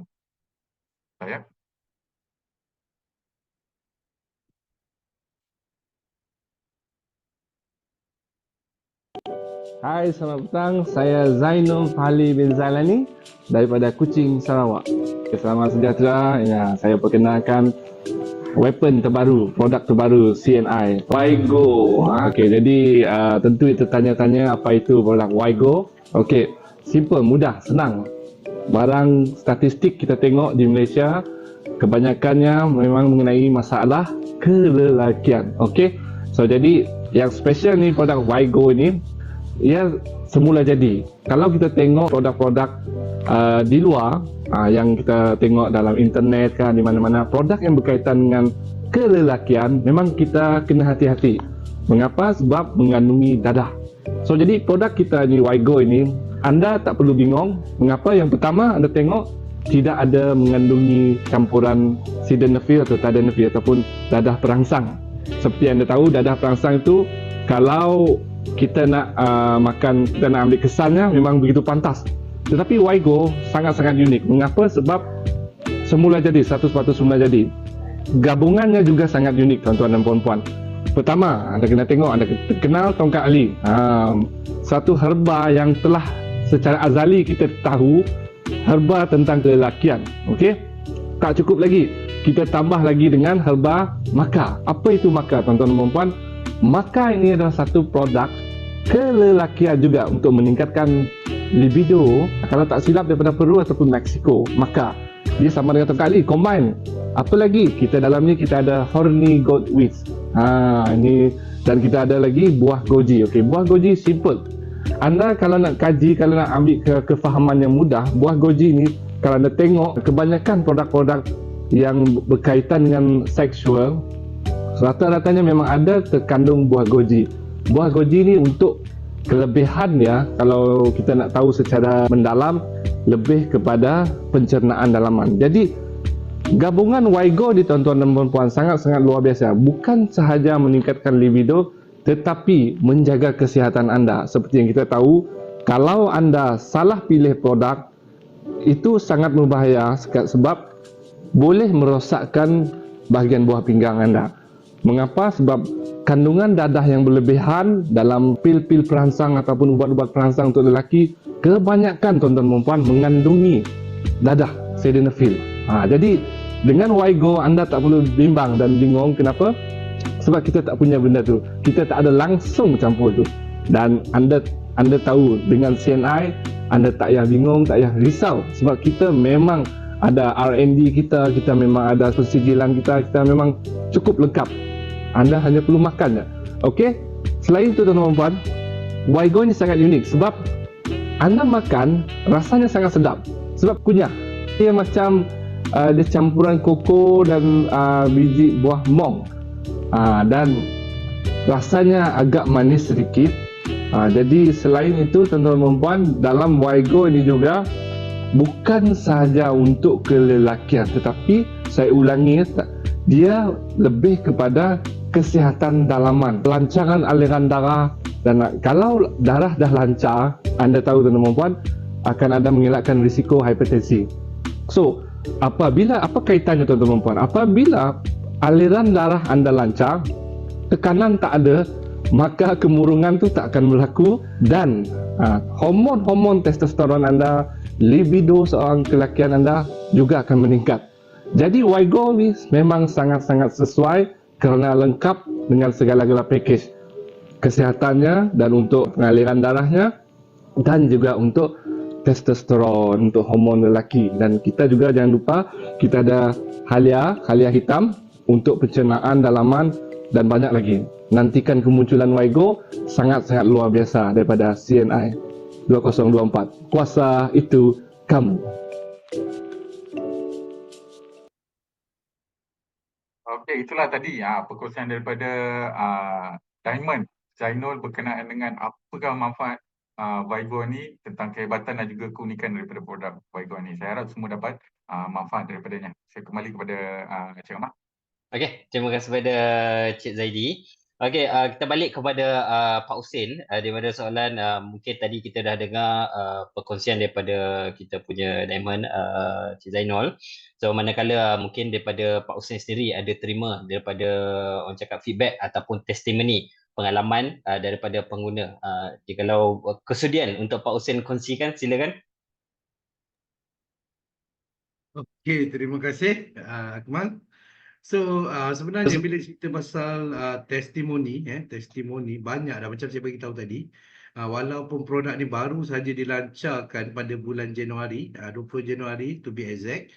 Saya. Hai, selamat petang. Saya Zainul Fahli bin Zailani daripada Kuching, Sarawak. Selamat sejahtera. Ya, saya perkenalkan weapon terbaru, produk terbaru CNI, Vigo. Okey, jadi tentu itu tanya-tanya apa itu produk Vigo. Okey, simple, mudah, senang. Barang statistik kita tengok di Malaysia, kebanyakannya memang mengenai masalah kelelakian. Okey, so jadi yang special ni produk Vigo ini, ia semula jadi. Kalau kita tengok produk-produk di luar, yang kita tengok dalam internet kan, di mana-mana, produk yang berkaitan dengan kelelakian, memang kita kena hati-hati. Mengapa? Sebab mengandungi dadah. So jadi produk kita ni Vigo ini, anda tak perlu bingung. Mengapa? Yang pertama, anda tengok tidak ada mengandungi campuran sildenafil atau tadalafil ataupun dadah perangsang. Seperti anda tahu, dadah perangsang itu kalau kita nak makan, kita nak ambil kesannya, memang begitu pantas. Tetapi Vigo sangat-sangat unik. Mengapa? Sebab semula jadi, 100% semula jadi. Gabungannya juga sangat unik, tuan-tuan dan puan-puan. Pertama, anda kena tengok, anda kenal tongkat ali. Satu herba yang telah secara azali kita tahu, herba tentang kelelakian. Okey? Tak cukup lagi. Kita tambah lagi dengan herba maka. Apa itu maka, tuan-tuan dan puan-puan? Maka ini adalah satu produk kelelakian juga untuk meningkatkan libido. Kalau tak silap daripada Peru ataupun Mexico. Maka dia sama dengan tongkat ali, combine. Apa lagi? Kita dalam ni kita ada horny goat wheat. Ini, dan kita ada lagi buah goji. Okey, buah goji simple. Anda kalau nak kaji, kalau nak ambil kefahaman yang mudah, buah goji ni kalau anda tengok kebanyakan produk-produk yang berkaitan dengan seksual, rata-ratanya memang ada terkandung buah goji. Buah goji ni untuk kelebihan ya, kalau kita nak tahu secara mendalam, lebih kepada pencernaan dalaman. Jadi gabungan Vigo di tuan-tuan dan puan-puan sangat-sangat luar biasa. Bukan sahaja meningkatkan libido, tetapi menjaga kesihatan anda. Seperti yang kita tahu, kalau anda salah pilih produk, itu sangat berbahaya sebab boleh merosakkan bahagian buah pinggang anda. Mengapa? Sebab kandungan dadah yang berlebihan dalam pil-pil perangsang ataupun ubat-ubat perangsang untuk lelaki, kebanyakan tuan-tuan dan puan mengandungi dadah sildenafil. Jadi dengan Wigo anda tak perlu bimbang dan bingung. Kenapa? Sebab kita tak punya benda tu. Kita tak ada langsung campur tu. Dan anda tahu dengan CNI anda tak payah bingung, tak payah risau sebab kita memang ada R&D kita memang ada persijilan kita memang cukup lengkap. Anda hanya perlu makan je. Okey? Selain itu tuan-tuan dan puan, Wigo ni sangat unik sebab anda makan rasanya sangat sedap. Sebab kunyah. Dia macam dia campuran koko dan biji buah mong. Dan rasanya agak manis sedikit. Jadi selain itu tuan-tuan dan puan, dalam Wigo ini juga bukan sahaja untuk kelelakian, tetapi saya ulangi, dia lebih kepada kesihatan dalaman, pelancaran aliran darah. Dan kalau darah dah lancar, anda tahu tuan-tuan dan puan, akan ada mengelakkan risiko hipertensi. So, apa kaitannya tuan-tuan dan puan? Apabila aliran darah anda lancar, tekanan tak ada, maka kemurungan tu tak akan berlaku dan hormon testosteron anda, libido seorang kelakian anda juga akan meningkat. Jadi Wigo ni memang sangat-sangat sesuai kerana lengkap dengan segala-gala package kesihatannya dan untuk pengaliran darahnya dan juga untuk testosteron, untuk hormon lelaki. Dan kita juga jangan lupa kita ada halia hitam untuk pencernaan dalaman dan banyak lagi. Nantikan kemunculan Wigo sangat-sangat luar biasa daripada CNI 2024. Kuasa itu kamu. Okey, itulah tadi perkongsian daripada Diamond Zainul berkenaan dengan apakah manfaat Wigo ni, tentang kehebatan dan juga keunikan daripada produk Wigo ni. Saya harap semua dapat manfaat daripadanya. Saya kembali kepada Encik Ahmad. Okey, terima kasih kepada Cik Zaidi. Okey, kita balik kepada Pak Husin, di mana soalan mungkin tadi kita dah dengar perkongsian daripada kita punya Diamond, Cik Zainul. So manakala mungkin daripada Pak Husin sendiri ada terima daripada orang cakap feedback ataupun testimoni pengalaman daripada pengguna. Jikalau kesudian untuk Pak Husin kongsikan, silakan. Okey, terima kasih Akmal. So sebenarnya bila cerita pasal testimoni banyak dah macam saya bagi tahu tadi. Walaupun produk ni baru saja dilancarkan pada bulan Januari, 20 Januari to be exact.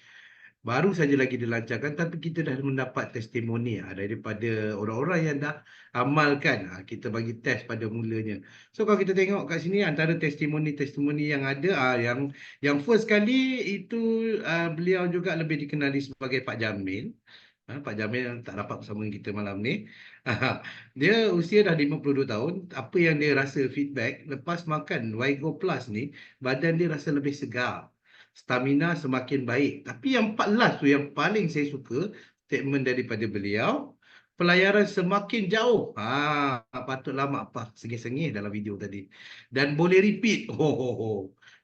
Baru saja lagi dilancarkan, tapi kita dah mendapat testimoni daripada orang-orang yang dah amalkan. Kita bagi test pada mulanya. So kalau kita tengok kat sini antara testimoni-testimoni yang ada, yang first kali itu beliau juga lebih dikenali sebagai Pak Jamil. Pak Jamil tak dapat bersama kita malam ni. Dia usia dah 52 tahun. Apa yang dia rasa feedback lepas makan Wigo Plus ni, badan dia rasa lebih segar. Stamina semakin baik. Tapi yang 14 tu yang paling saya suka statement daripada beliau. Pelayaran semakin jauh. Patutlah mak pak sengih-sengih dalam video tadi. Dan boleh repeat.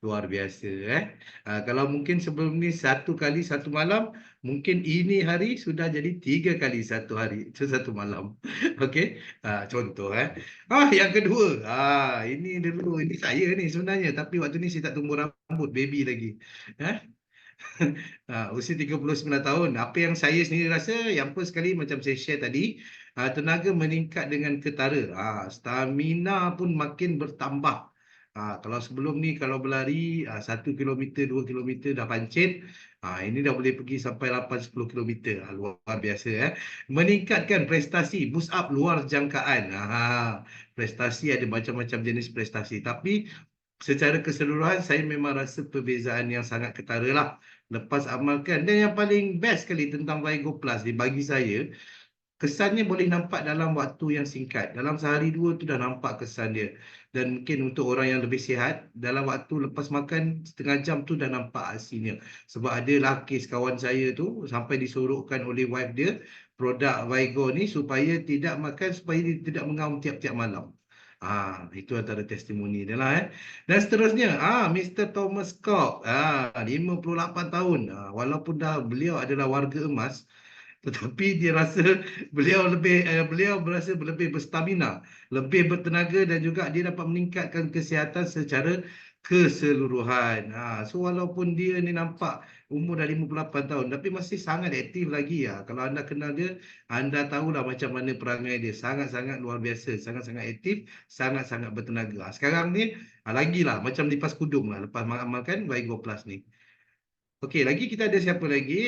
Luar biasa. Kalau mungkin sebelum ni 1 kali 1 malam, mungkin ini hari sudah jadi 3 kali 1 hari, 1 malam. Okey. Contoh. Yang kedua. Ini dulu, ini saya ni sebenarnya. Tapi waktu ni saya tak tumbuh rambut, baby lagi. Usia 39 tahun. Apa yang saya sendiri rasa, yang first sekali macam saya share tadi, tenaga meningkat dengan ketara. Stamina pun makin bertambah. Kalau sebelum ni kalau berlari 1 kilometer, 2 kilometer dah pancit. Ini dah boleh pergi sampai 8-10 kilometer. Luar biasa. Meningkatkan prestasi, boost up luar jangkaan. Prestasi ada macam-macam jenis prestasi. Tapi secara keseluruhan saya memang rasa perbezaan yang sangat ketara lah lepas amalkan. Dan yang paling best sekali tentang Wigo Plus ni bagi saya, kesannya boleh nampak dalam waktu yang singkat. Dalam sehari dua tu dah nampak kesan dia. Dan mungkin untuk orang yang lebih sihat, dalam waktu lepas makan setengah jam tu dah nampak hasilnya. Sebab ada lah kes kawan saya tu sampai disuruhkan oleh wife dia produk Wigo ni supaya tidak makan, supaya dia tidak mengaum tiap-tiap malam. Itu antara testimoni dia lah. Dan seterusnya, Mr. Thomas Cobb, 58 tahun. Walaupun dah beliau adalah warga emas, Tetapi dia rasa beliau berasa lebih berstamina, lebih bertenaga dan juga dia dapat meningkatkan kesihatan secara keseluruhan. So walaupun dia ni nampak umur dah 58 tahun tapi masih sangat aktif lagi. Kalau anda kenal dia, anda tahulah macam mana perangai dia. Sangat-sangat luar biasa, sangat-sangat aktif, sangat-sangat bertenaga. Sekarang ni lagilah macam lipas kudung lah lepas mengamalkan Vigo Plus ni. Okey, lagi kita ada siapa lagi?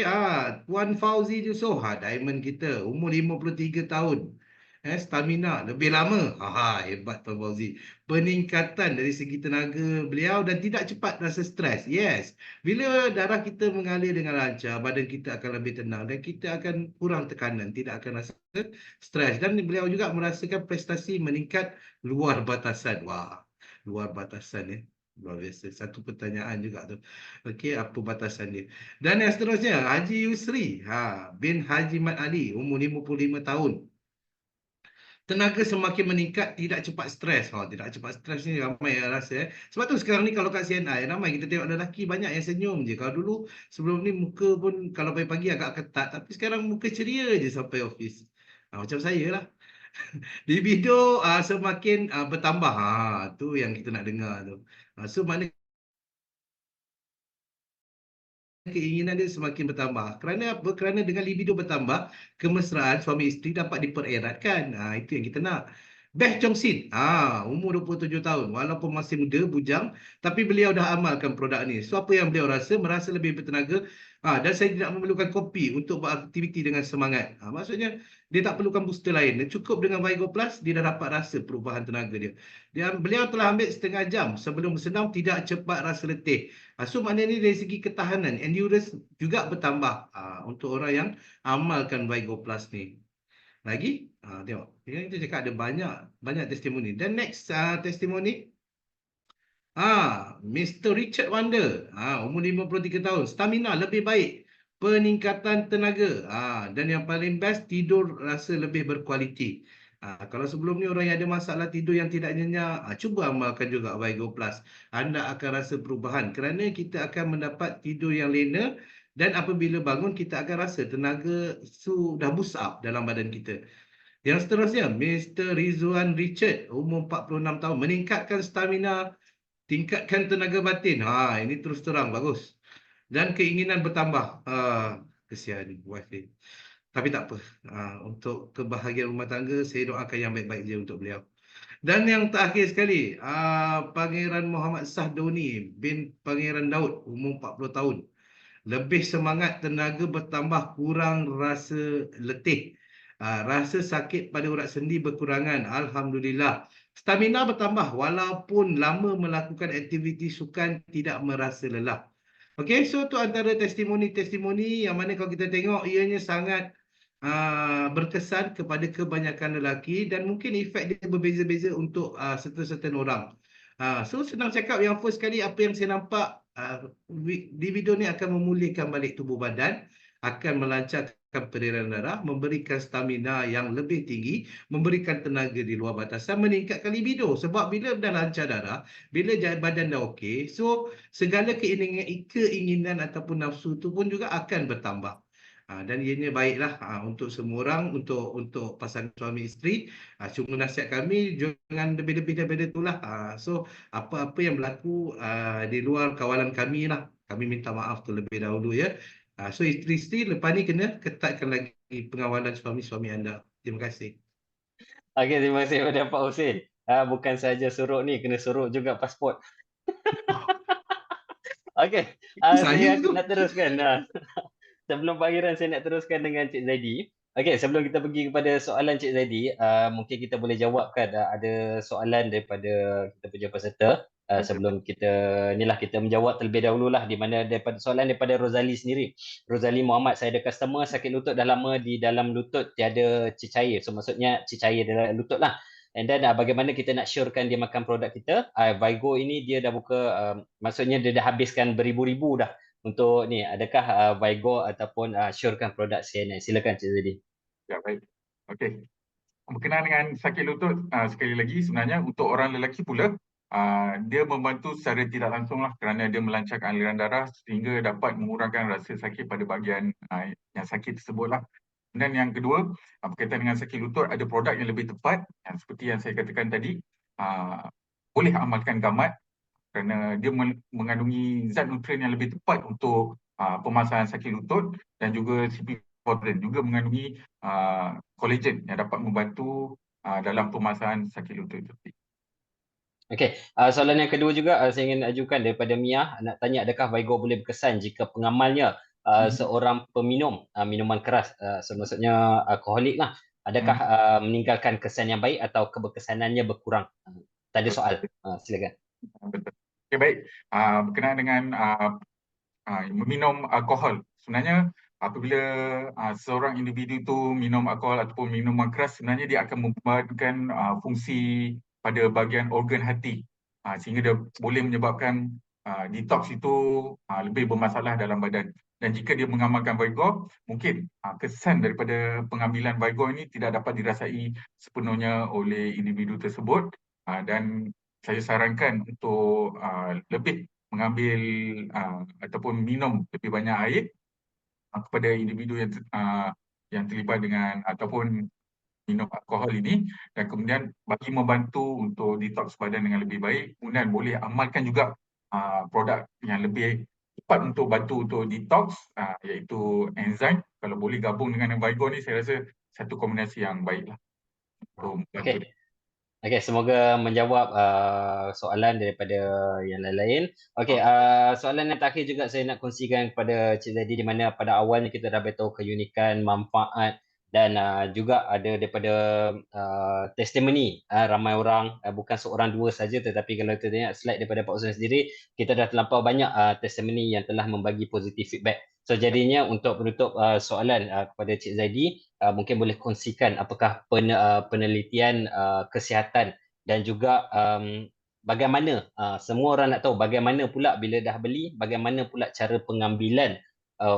Tuan Fauzi Yusof, diamond kita, umur 53 tahun. Stamina lebih lama. Hebat Tuan Fauzi. Peningkatan dari segi tenaga beliau dan tidak cepat rasa stres. Yes. Bila darah kita mengalir dengan lancar, badan kita akan lebih tenang dan kita akan kurang tekanan, tidak akan rasa stres. Dan beliau juga merasakan prestasi meningkat luar batasan. Wah, luar batasan ya. Luar biasa. Satu pertanyaan juga tu. Okey, apa batasan dia? Dan yang seterusnya, Haji Yusri bin Haji Mat Ali, umur 55 tahun. Tenaga semakin meningkat, tidak cepat stres. Tidak cepat stres ni ramai yang rasa. Sebab tu sekarang ni kalau kat CNI, ramai kita tengok lelaki banyak yang senyum je. Kalau dulu, sebelum ni muka pun kalau pagi-pagi agak ketat. Tapi sekarang muka ceria je sampai office. Macam saya lah. Libido semakin bertambah. Tu yang kita nak dengar tu. So maknanya keinginan dia semakin bertambah. Kerana apa? Kerana dengan libido bertambah, kemesraan suami isteri dapat dipereratkan. Itu yang kita nak. Beh Chong Sin, umur 27 tahun. Walaupun masih muda, bujang, tapi beliau dah amalkan produk ni. So, apa yang beliau rasa? Merasa lebih bertenaga. Dan saya tidak memerlukan kopi untuk beraktiviti dengan semangat. Maksudnya, dia tak perlukan booster lain. Dia cukup dengan Vigo Plus, dia dah dapat rasa perubahan tenaga dia. Beliau telah ambil setengah jam sebelum bersenam, tidak cepat rasa letih. So maknanya dari segi ketahanan, endurance juga bertambah untuk orang yang amalkan Vigo Plus ni. Lagi, tengok. Kita cakap ada banyak testimoni. Dan next testimoni, Mr. Richard Wonder, umur 53 tahun, stamina lebih baik, peningkatan tenaga, dan yang paling best, tidur rasa lebih berkualiti. Kalau sebelum ni orang yang ada masalah tidur yang tidak nyenyak, cuba amalkan juga Vigo Plus. Anda akan rasa perubahan kerana kita akan mendapat tidur yang lena dan apabila bangun kita akan rasa tenaga sudah boost up dalam badan kita. Yang seterusnya, Mr. Rizwan Richard, umur 46 tahun, meningkatkan stamina, tingkatkan tenaga batin. Ini terus terang bagus. Dan keinginan bertambah. Kesian wife. Tapi tak apa. Untuk kebahagiaan rumah tangga, saya doakan yang baik-baik je untuk beliau. Dan yang terakhir sekali, Pangeran Muhammad Sahdoni bin Pangeran Daud, umur 40 tahun. Lebih semangat, tenaga bertambah, kurang rasa letih. Rasa sakit pada urat sendi berkurangan. Alhamdulillah. Stamina bertambah walaupun lama melakukan aktiviti sukan, tidak merasa lelah. Okey, so tu antara testimoni-testimoni yang mana kalau kita tengok ianya sangat berkesan kepada kebanyakan lelaki dan mungkin efek dia berbeza-beza untuk certain orang. So senang cakap, yang first kali apa yang saya nampak, di video ni akan memulihkan balik tubuh badan, akan melancarkan peredaran darah, memberikan stamina yang lebih tinggi, memberikan tenaga di luar batasan, meningkatkan libido. Sebab bila dah lancar darah, bila badan dah okey, so segala keinginan ataupun nafsu tu pun juga akan bertambah. Dan ianya baiklah untuk semua orang, untuk pasangan suami isteri. Cuma nasihat kami, jangan lebih-lebih daripada itulah. So apa-apa yang berlaku di luar kawalan kami lah, kami minta maaf terlebih dahulu ya. So isteri-isteri lepas ni kena ketatkan lagi pengawalan suami-suami anda. Terima kasih. Okey, terima kasih kepada Pak Hussein. Bukan saja suruh ni, kena suruh juga pasport. Okey, saya tu. nak teruskan. Sebelum panggilan saya nak teruskan dengan Cik Zaidi. Okey, sebelum kita pergi kepada soalan Cik Zaidi, mungkin kita boleh jawabkan ada soalan daripada kita punya peserta. Sebelum kita menjawab terlebih dahulu lah, di mana daripada soalan daripada Rozali sendiri. Rozali Muhammad, saya ada customer sakit lutut dah lama, di dalam lutut tiada cecair. So maksudnya cecair dalam lutut lah. And then bagaimana kita nak surekan dia makan produk kita? Vigo ini dia dah buka, maksudnya dia dah habiskan beribu-ribu dah untuk ni. Adakah Vigo ataupun surekan produk CNI? Silakan Cik Zaidi. Ya, baik. Okey. Berkenaan dengan sakit lutut, sekali lagi sebenarnya untuk orang lelaki pula, dia membantu secara tidak langsung lah kerana dia melancarkan aliran darah sehingga dapat mengurangkan rasa sakit pada bahagian yang sakit tersebut lah. Dan yang kedua, berkaitan dengan sakit lutut, ada produk yang lebih tepat yang seperti yang saya katakan tadi, boleh amalkan gamat kerana dia mengandungi zat nutrien yang lebih tepat untuk pemasangan sakit lutut, dan juga CP4 juga mengandungi kolagen yang dapat membantu dalam pemasangan sakit lutut itu. Okey, soalan yang kedua juga saya ingin ajukan daripada Mia, nak tanya adakah Vigo boleh berkesan jika pengamalnya seorang peminum minuman keras, so maksudnya alkoholik lah. Adakah meninggalkan kesan yang baik atau keberkesanannya berkurang? Tadi soal, silakan. Betul. Okay, baik. Berkenaan dengan meminum alkohol, sebenarnya apabila seorang individu itu minum alkohol ataupun minuman keras, sebenarnya dia akan membebankan fungsi pada bahagian organ hati, sehingga dia boleh menyebabkan detox itu lebih bermasalah dalam badan. Dan jika dia mengamalkan Vigo, mungkin kesan daripada pengambilan Vigo ini tidak dapat dirasai sepenuhnya oleh individu tersebut, dan saya sarankan untuk lebih mengambil ataupun minum lebih banyak air kepada individu yang terlibat dengan ataupun minum alkohol ini, dan kemudian bagi membantu untuk detox badan dengan lebih baik, kemudian boleh amalkan juga produk yang lebih cepat untuk bantu untuk detox, iaitu enzim. Kalau boleh gabung dengan Vigo ni, saya rasa satu kombinasi yang baiklah untuk membantu. Okey. Okey, semoga menjawab soalan daripada yang lain-lain. Okey, soalan yang terakhir juga saya nak kongsikan kepada Cik Zaidi, di mana pada awalnya kita dah beritahu keunikan, manfaat, dan juga ada daripada testimoni ramai orang, bukan seorang dua saja, tetapi kalau kita tengok slide daripada Pak Hussein sendiri, kita dah terlampau banyak testimoni yang telah membagi positif feedback. So jadinya untuk penutup soalan kepada Cik Zaidi, mungkin boleh kongsikan apakah penelitian kesihatan dan juga bagaimana semua orang nak tahu bagaimana pula bila dah beli, bagaimana pula cara pengambilan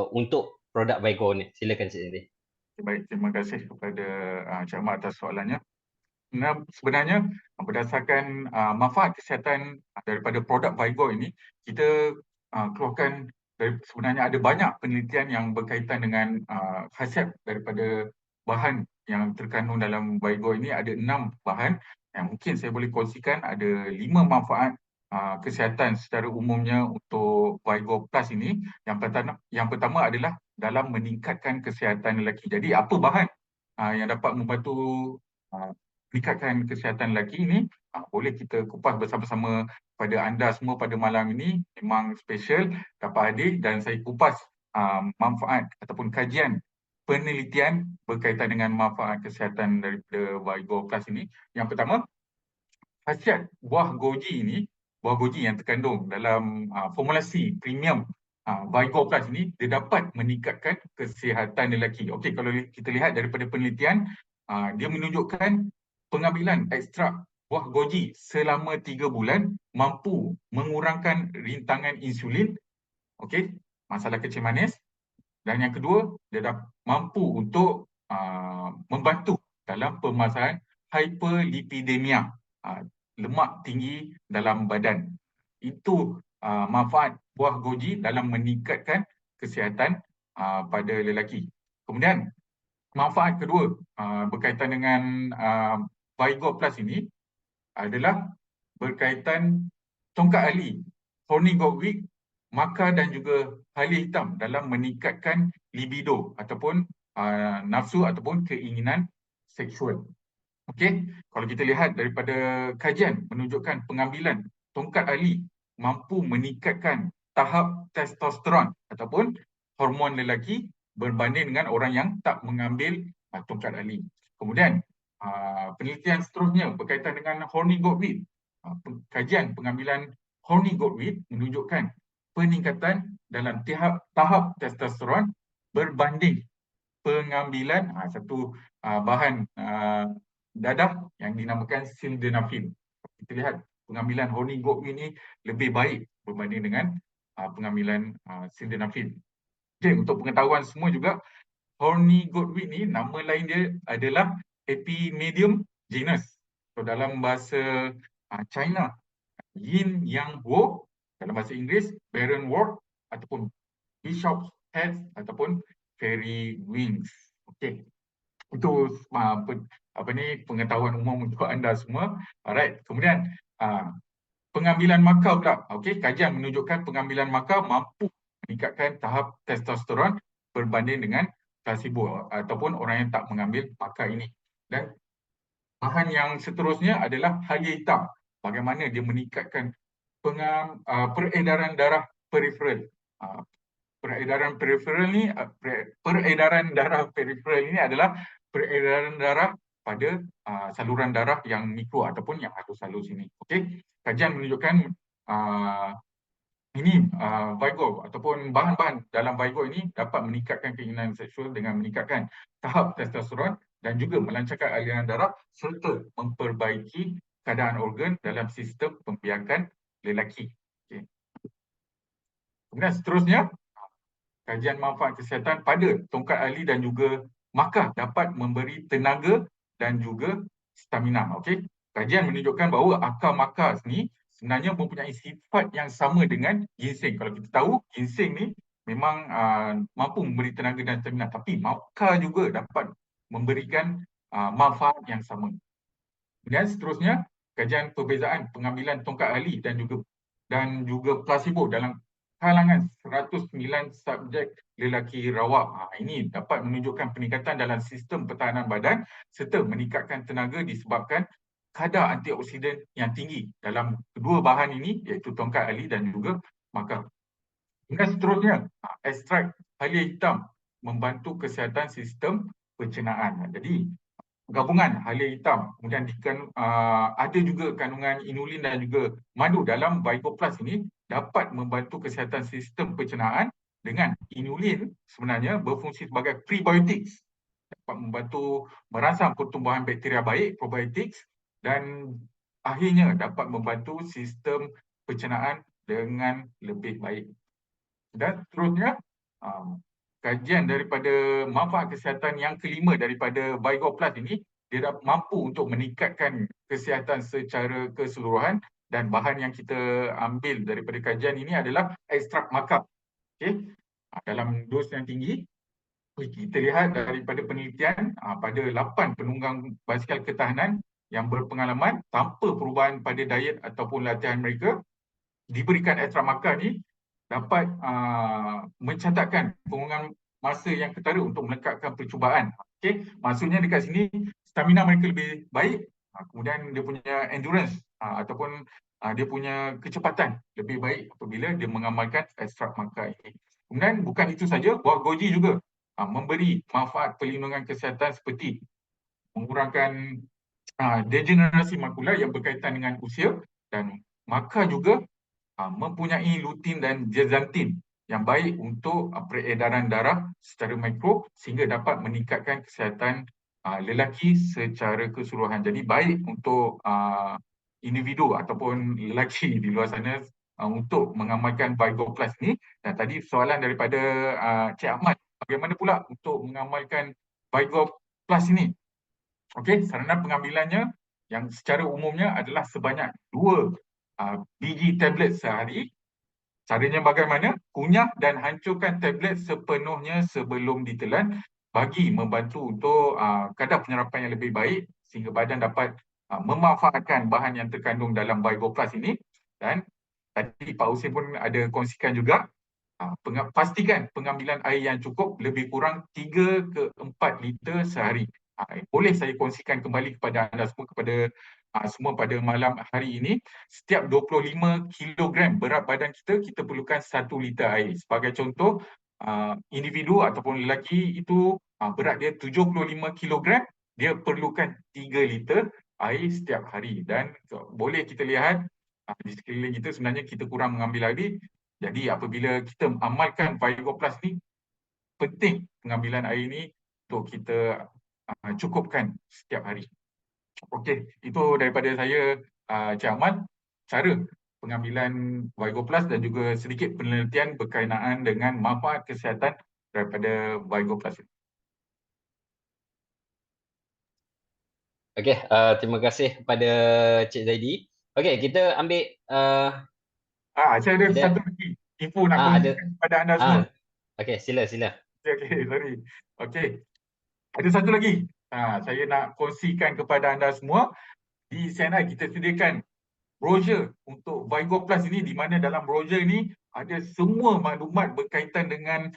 untuk produk Vigo ni. Silakan Cik Zaidi. Baik, terima kasih kepada Cik Ahmad atas soalannya. Sebenarnya berdasarkan manfaat kesihatan daripada produk Vigo ini, kita keluarkan sebenarnya ada banyak penelitian yang berkaitan dengan khasiat daripada bahan yang terkandung dalam Vigo ini. Ada 6 bahan yang mungkin saya boleh kongsikan. Ada 5 manfaat kesihatan secara umumnya untuk Vigo Plus ini. Yang pertama adalah dalam meningkatkan kesihatan lelaki. Jadi apa bahan yang dapat membantu meningkatkan kesihatan lelaki ini? Boleh kita kupas bersama-sama pada anda semua pada malam ini. Memang special dapat hadir dan saya kupas manfaat ataupun kajian penelitian berkaitan dengan manfaat kesihatan daripada Vigo Plus ini. Yang pertama, khasiat buah goji ini, buah goji yang terkandung dalam formulasi premium Vigo Plus ini, dia dapat meningkatkan kesihatan lelaki. Okey, kalau kita lihat daripada penelitian, dia menunjukkan pengambilan ekstrak buah goji selama 3 bulan mampu mengurangkan rintangan insulin, okey, masalah kencing manis. Dan yang kedua, dia mampu untuk membantu dalam pemasaran hyperlipidemia, lemak tinggi dalam badan. Itu manfaat buah goji dalam meningkatkan kesihatan pada lelaki. Kemudian manfaat kedua berkaitan dengan Vigo Plus ini adalah berkaitan tongkat ali, horny goat weed, maka dan juga halih hitam dalam meningkatkan libido ataupun nafsu ataupun keinginan seksual. Okey, kalau kita lihat daripada kajian menunjukkan pengambilan tongkat ali mampu meningkatkan tahap testosteron ataupun hormon lelaki berbanding dengan orang yang tak mengambil tongkat ali. Kemudian penelitian seterusnya berkaitan dengan horny goat weed. Kajian pengambilan horny goat weed menunjukkan peningkatan dalam tahap testosteron berbanding pengambilan satu bahan dadah yang dinamakan sildenafil. Kita lihat pengambilan horny goat weed ini lebih baik berbanding dengan pengambilan sildenafil. Okay, untuk pengetahuan semua juga, horny goat weed ni nama lain dia adalah Epimedium genus. So dalam bahasa China, Yin Yang Wo, dalam bahasa Inggeris Baron Wort ataupun Bishop's Head ataupun Fairy Wings. Okey. Itu pengetahuan umum untuk anda semua. Alright. Kemudian pengambilan markah pula. Okey, kajian menunjukkan pengambilan markah mampu meningkatkan tahap testosteron berbanding dengan placebo ataupun orang yang tak mengambil markah ini. Dan bahan yang seterusnya adalah halia hitam. Bagaimana dia meningkatkan peredaran darah periferal. Peredaran darah periferal ini adalah peredaran darah pada saluran darah yang mikro ataupun yang halus-halus ini. Okey, kajian menunjukkan Viagra ataupun bahan-bahan dalam Viagra ini dapat meningkatkan keinginan seksual dengan meningkatkan tahap testosteron dan juga melancarkan aliran darah serta memperbaiki keadaan organ dalam sistem pembiakan lelaki. Okay. Kemudian seterusnya, kajian manfaat kesihatan pada tongkat ali dan juga markah dapat memberi tenaga dan juga stamina. Okey, kajian menunjukkan bahawa akar markah ni sebenarnya mempunyai sifat yang sama dengan ginseng. Kalau kita tahu ginseng ni memang mampu memberi tenaga dan stamina, tapi markah juga dapat memberikan manfaat yang sama. Dan seterusnya, kajian perbezaan pengambilan tongkat ali dan juga placebo dalam kalangan 109 subjek lelaki rawak. Ini dapat menunjukkan peningkatan dalam sistem pertahanan badan serta meningkatkan tenaga disebabkan kadar antioksidan yang tinggi dalam kedua bahan ini, iaitu tongkat ali dan juga markah. Dan seterusnya, ekstrak halia hitam membantu kesihatan sistem pencernaan. Jadi, gabungan halia hitam, kemudian ada juga kandungan inulin dan juga madu dalam Viagra Plus ini dapat membantu kesihatan sistem pencernaan. Dengan inulin sebenarnya berfungsi sebagai prebiotics, dapat membantu merangsang pertumbuhan bakteria baik, probiotics, dan akhirnya dapat membantu sistem pencernaan dengan lebih baik. Dan seterusnya, kajian daripada manfaat kesihatan yang kelima daripada Viagra Plus ini, dia mampu untuk meningkatkan kesihatan secara keseluruhan, dan bahan yang kita ambil daripada kajian ini adalah ekstrak markah. Okay. Dalam dos yang tinggi, kita lihat daripada penelitian pada 8 penunggang basikal ketahanan yang berpengalaman tanpa perubahan pada diet ataupun latihan mereka, diberikan ekstrak markah ni dapat mencatatkan pengurangan masa yang ketara untuk melekatkan percubaan. Okay. Maksudnya dekat sini stamina mereka lebih baik, kemudian dia punya endurance ataupun dia punya kecepatan lebih baik apabila dia mengamalkan ekstrak markah ini. Kemudian bukan itu saja, buah goji juga memberi manfaat perlindungan kesihatan seperti mengurangkan degenerasi makula yang berkaitan dengan usia, dan markah juga mempunyai lutein dan zeaxanthin yang baik untuk peredaran darah secara mikro sehingga dapat meningkatkan kesihatan lelaki secara keseluruhan. Jadi baik untuk individu ataupun lelaki di luar sana untuk mengamalkan Viagra Plus ni. Dan tadi soalan daripada Cik Ahmad, bagaimana pula untuk mengamalkan Viagra Plus ini? Okey, sarana pengambilannya yang secara umumnya adalah sebanyak 2 biji tablet sehari. Caranya bagaimana? Kunyah dan hancurkan tablet sepenuhnya sebelum ditelan bagi membantu untuk kadar penyerapan yang lebih baik sehingga badan dapat memanfaatkan bahan yang terkandung dalam Viagra Plus ini. Dan tadi Pak Husin pun ada kongsikan juga, pastikan pengambilan air yang cukup, lebih kurang 3 ke 4 liter sehari. Boleh saya kongsikan kembali kepada anda semua pada malam hari ini. Setiap 25 kilogram berat badan kita perlukan 1 liter air. Sebagai contoh, individu ataupun lelaki itu berat dia 75 kilogram, dia perlukan 3 liter air setiap hari. Dan boleh kita lihat di sekeliling kita sebenarnya kita kurang mengambil air. Jadi apabila kita amalkan Viagra Plus ni, penting pengambilan air ni untuk kita cukupkan setiap hari. Okey, itu daripada saya, Cik Ahmad, cara pengambilan Viagra Plus dan juga sedikit penelitian berkenaan dengan manfaat kesihatan daripada Viagra Plus. Okey, terima kasih kepada Cik Zaidi. Okey, kita ambil Saya ada satu lagi info nak kongsikan kepada anda semua. Okey, sila. Okey, sorry. Okey. Ada satu lagi. Saya nak kongsikan kepada anda semua. Di CNI kita sediakan brochure untuk Vigo Plus ini, di mana dalam brochure ini ada semua maklumat berkaitan dengan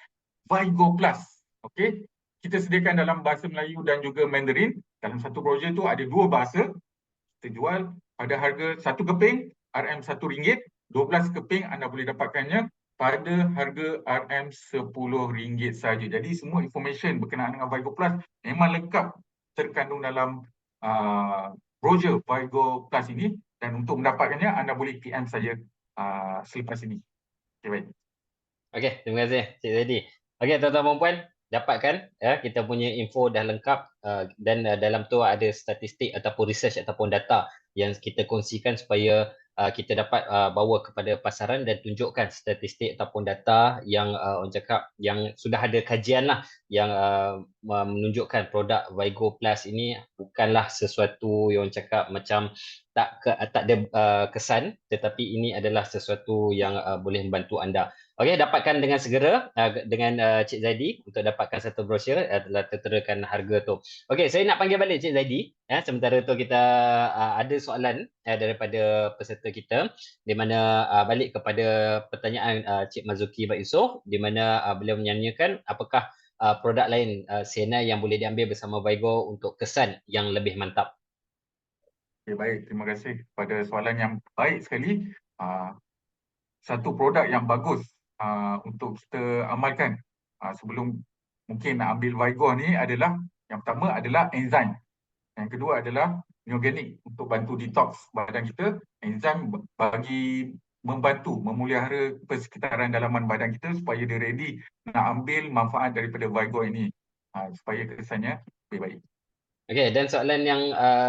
Vigo Plus. Okey. Kita sediakan dalam bahasa Melayu dan juga Mandarin. Dalam satu brochure tu ada 2 bahasa. Kita jual pada harga 1 keping RM1, 12 keping anda boleh dapatkannya pada harga RM10 saja. Jadi semua information berkenaan dengan Vigo Plus memang lengkap terkandung dalam brochure Vigo Plus ini, dan untuk mendapatkannya anda boleh PM saja selepas ini. Okay, baik. Okey, terima kasih Cik Zaidi. Okey, tuan-tuan dan puan, dapatkan ya, kita punya info dah lengkap dan dalam tu ada statistik ataupun research ataupun data yang kita kongsikan supaya kita dapat bawa kepada pasaran dan tunjukkan statistik ataupun data yang orang cakap yang sudah ada kajian lah yang menunjukkan produk Vigo Plus ini bukanlah sesuatu yang orang cakap macam tak ada kesan, tetapi ini adalah sesuatu yang boleh membantu anda. Okey, dapatkan dengan segera dengan Cik Zaidi untuk dapatkan satu brosur telah terterakan harga tu. Okey, saya nak panggil balik Cik Zaidi. Sementara tu kita ada soalan daripada peserta kita di mana balik kepada pertanyaan Cik Mazuki Bak Yusof di mana beliau menyanyikan apakah produk lain CNI yang boleh diambil bersama Vigo untuk kesan yang lebih mantap. Okay, baik, terima kasih pada soalan yang baik sekali. Satu produk yang bagus untuk kita amalkan sebelum mungkin nak ambil Vigo ni adalah, yang pertama adalah enzim. Yang kedua adalah neogenik untuk bantu detox badan kita. Enzim bagi membantu memelihara persekitaran dalaman badan kita supaya dia ready nak ambil manfaat daripada Vigo ini supaya kesannya lebih baik. Okey, dan soalan yang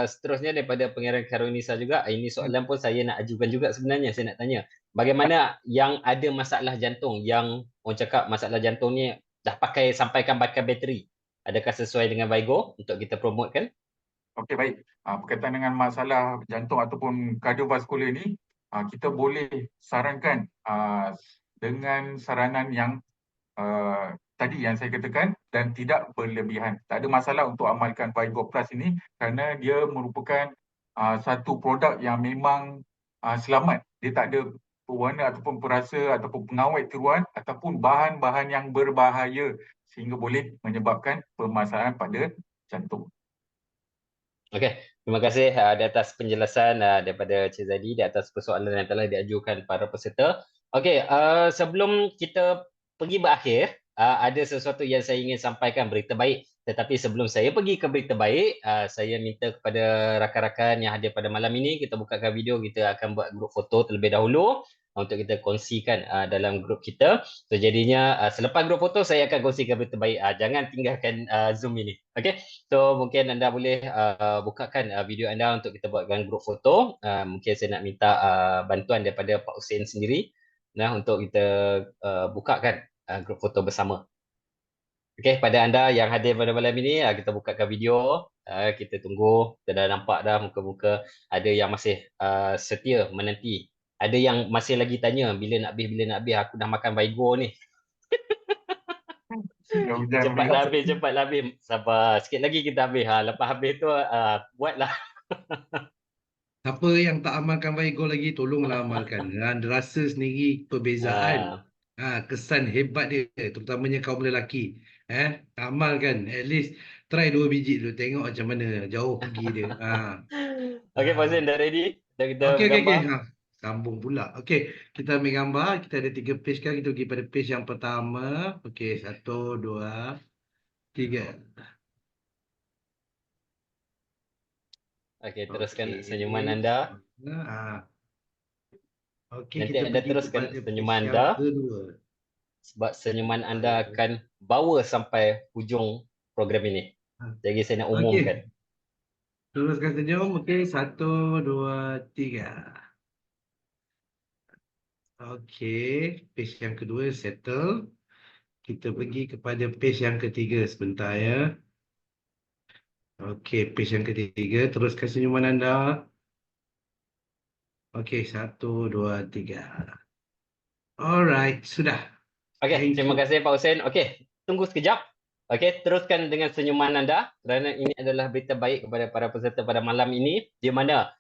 seterusnya daripada Pangeran Karunisa juga. Ini soalan pun saya nak ajukan juga sebenarnya. Saya nak tanya, bagaimana yang ada masalah jantung, yang orang cakap masalah jantung ni dah sampaikan pakai bateri. Adakah sesuai dengan Vigo untuk kita promotekan? Okey, baik. Berkaitan dengan masalah jantung ataupun kardiovaskular ini, kita boleh sarankan dengan saranan yang tadi yang saya katakan dan tidak berlebihan. Tak ada masalah untuk amalkan Vigo Plus ini kerana dia merupakan satu produk yang memang selamat. Dia tak ada pewarna ataupun perasa ataupun pengawet tiruan ataupun bahan-bahan yang berbahaya sehingga boleh menyebabkan permasalahan pada jantung. Okey, terima kasih di atas penjelasan daripada Cik Zaidi di atas persoalan yang telah diajukan para peserta. Okey, sebelum kita pergi berakhir, ada sesuatu yang saya ingin sampaikan, berita baik. Tetapi sebelum saya pergi ke berita baik, saya minta kepada rakan-rakan yang hadir pada malam ini, kita bukakan video, kita akan buat grup foto terlebih dahulu untuk kita kongsikan dalam grup kita. So jadinya selepas grup foto saya akan kongsikan berita baik. Jangan tinggalkan Zoom ini. Okey. So mungkin anda boleh bukakan video anda untuk kita buatkan grup foto. Mungkin saya nak minta bantuan daripada Pak Hussein sendiri untuk kita bukakan grup foto bersama. Okey, pada anda yang hadir pada malam ini, kita bukakan video. Kita tunggu, kita dah nampak dah muka-muka. Ada yang masih setia menanti. Ada yang masih lagi tanya, bila nak habis, aku dah makan Vigo ni. Cepatlah habis. Sabar, sikit lagi kita habis. Lepas habis tu, buatlah. Siapa yang tak amalkan Vigo lagi, tolonglah amalkan. Rasa sendiri perbezaan. Kesan hebat dia, terutamanya kaum lelaki. Amalkan, at least try 2 biji dulu, tengok macam mana jauh pergi dia. Okey, Pak Zain, dah ready? Kita Okey. gambar. Sambung pula. Okey, kita ambil gambar. Kita ada 3 page kan. Kita pergi pada page yang pertama. Okey, 1, 2, 3. Okey, teruskan senyuman anda. Okey, Nanti kita anda pergi teruskan kepada senyuman page anda. yang kedua. Sebab senyuman anda akan bawa sampai hujung program ini. Jadi saya nak umumkan. Teruskan senyum. Okey, 1, 2, 3. Okey, page yang kedua settle. Kita pergi kepada page yang ketiga sebentar ya. Okey, page yang ketiga, teruskan senyuman anda. Okey, 1, 2, 3. Alright, sudah. Okey, terima kasih Pak Hussein. Okey, tunggu sekejap. Okey, teruskan dengan senyuman anda kerana ini adalah berita baik kepada para peserta pada malam ini di mana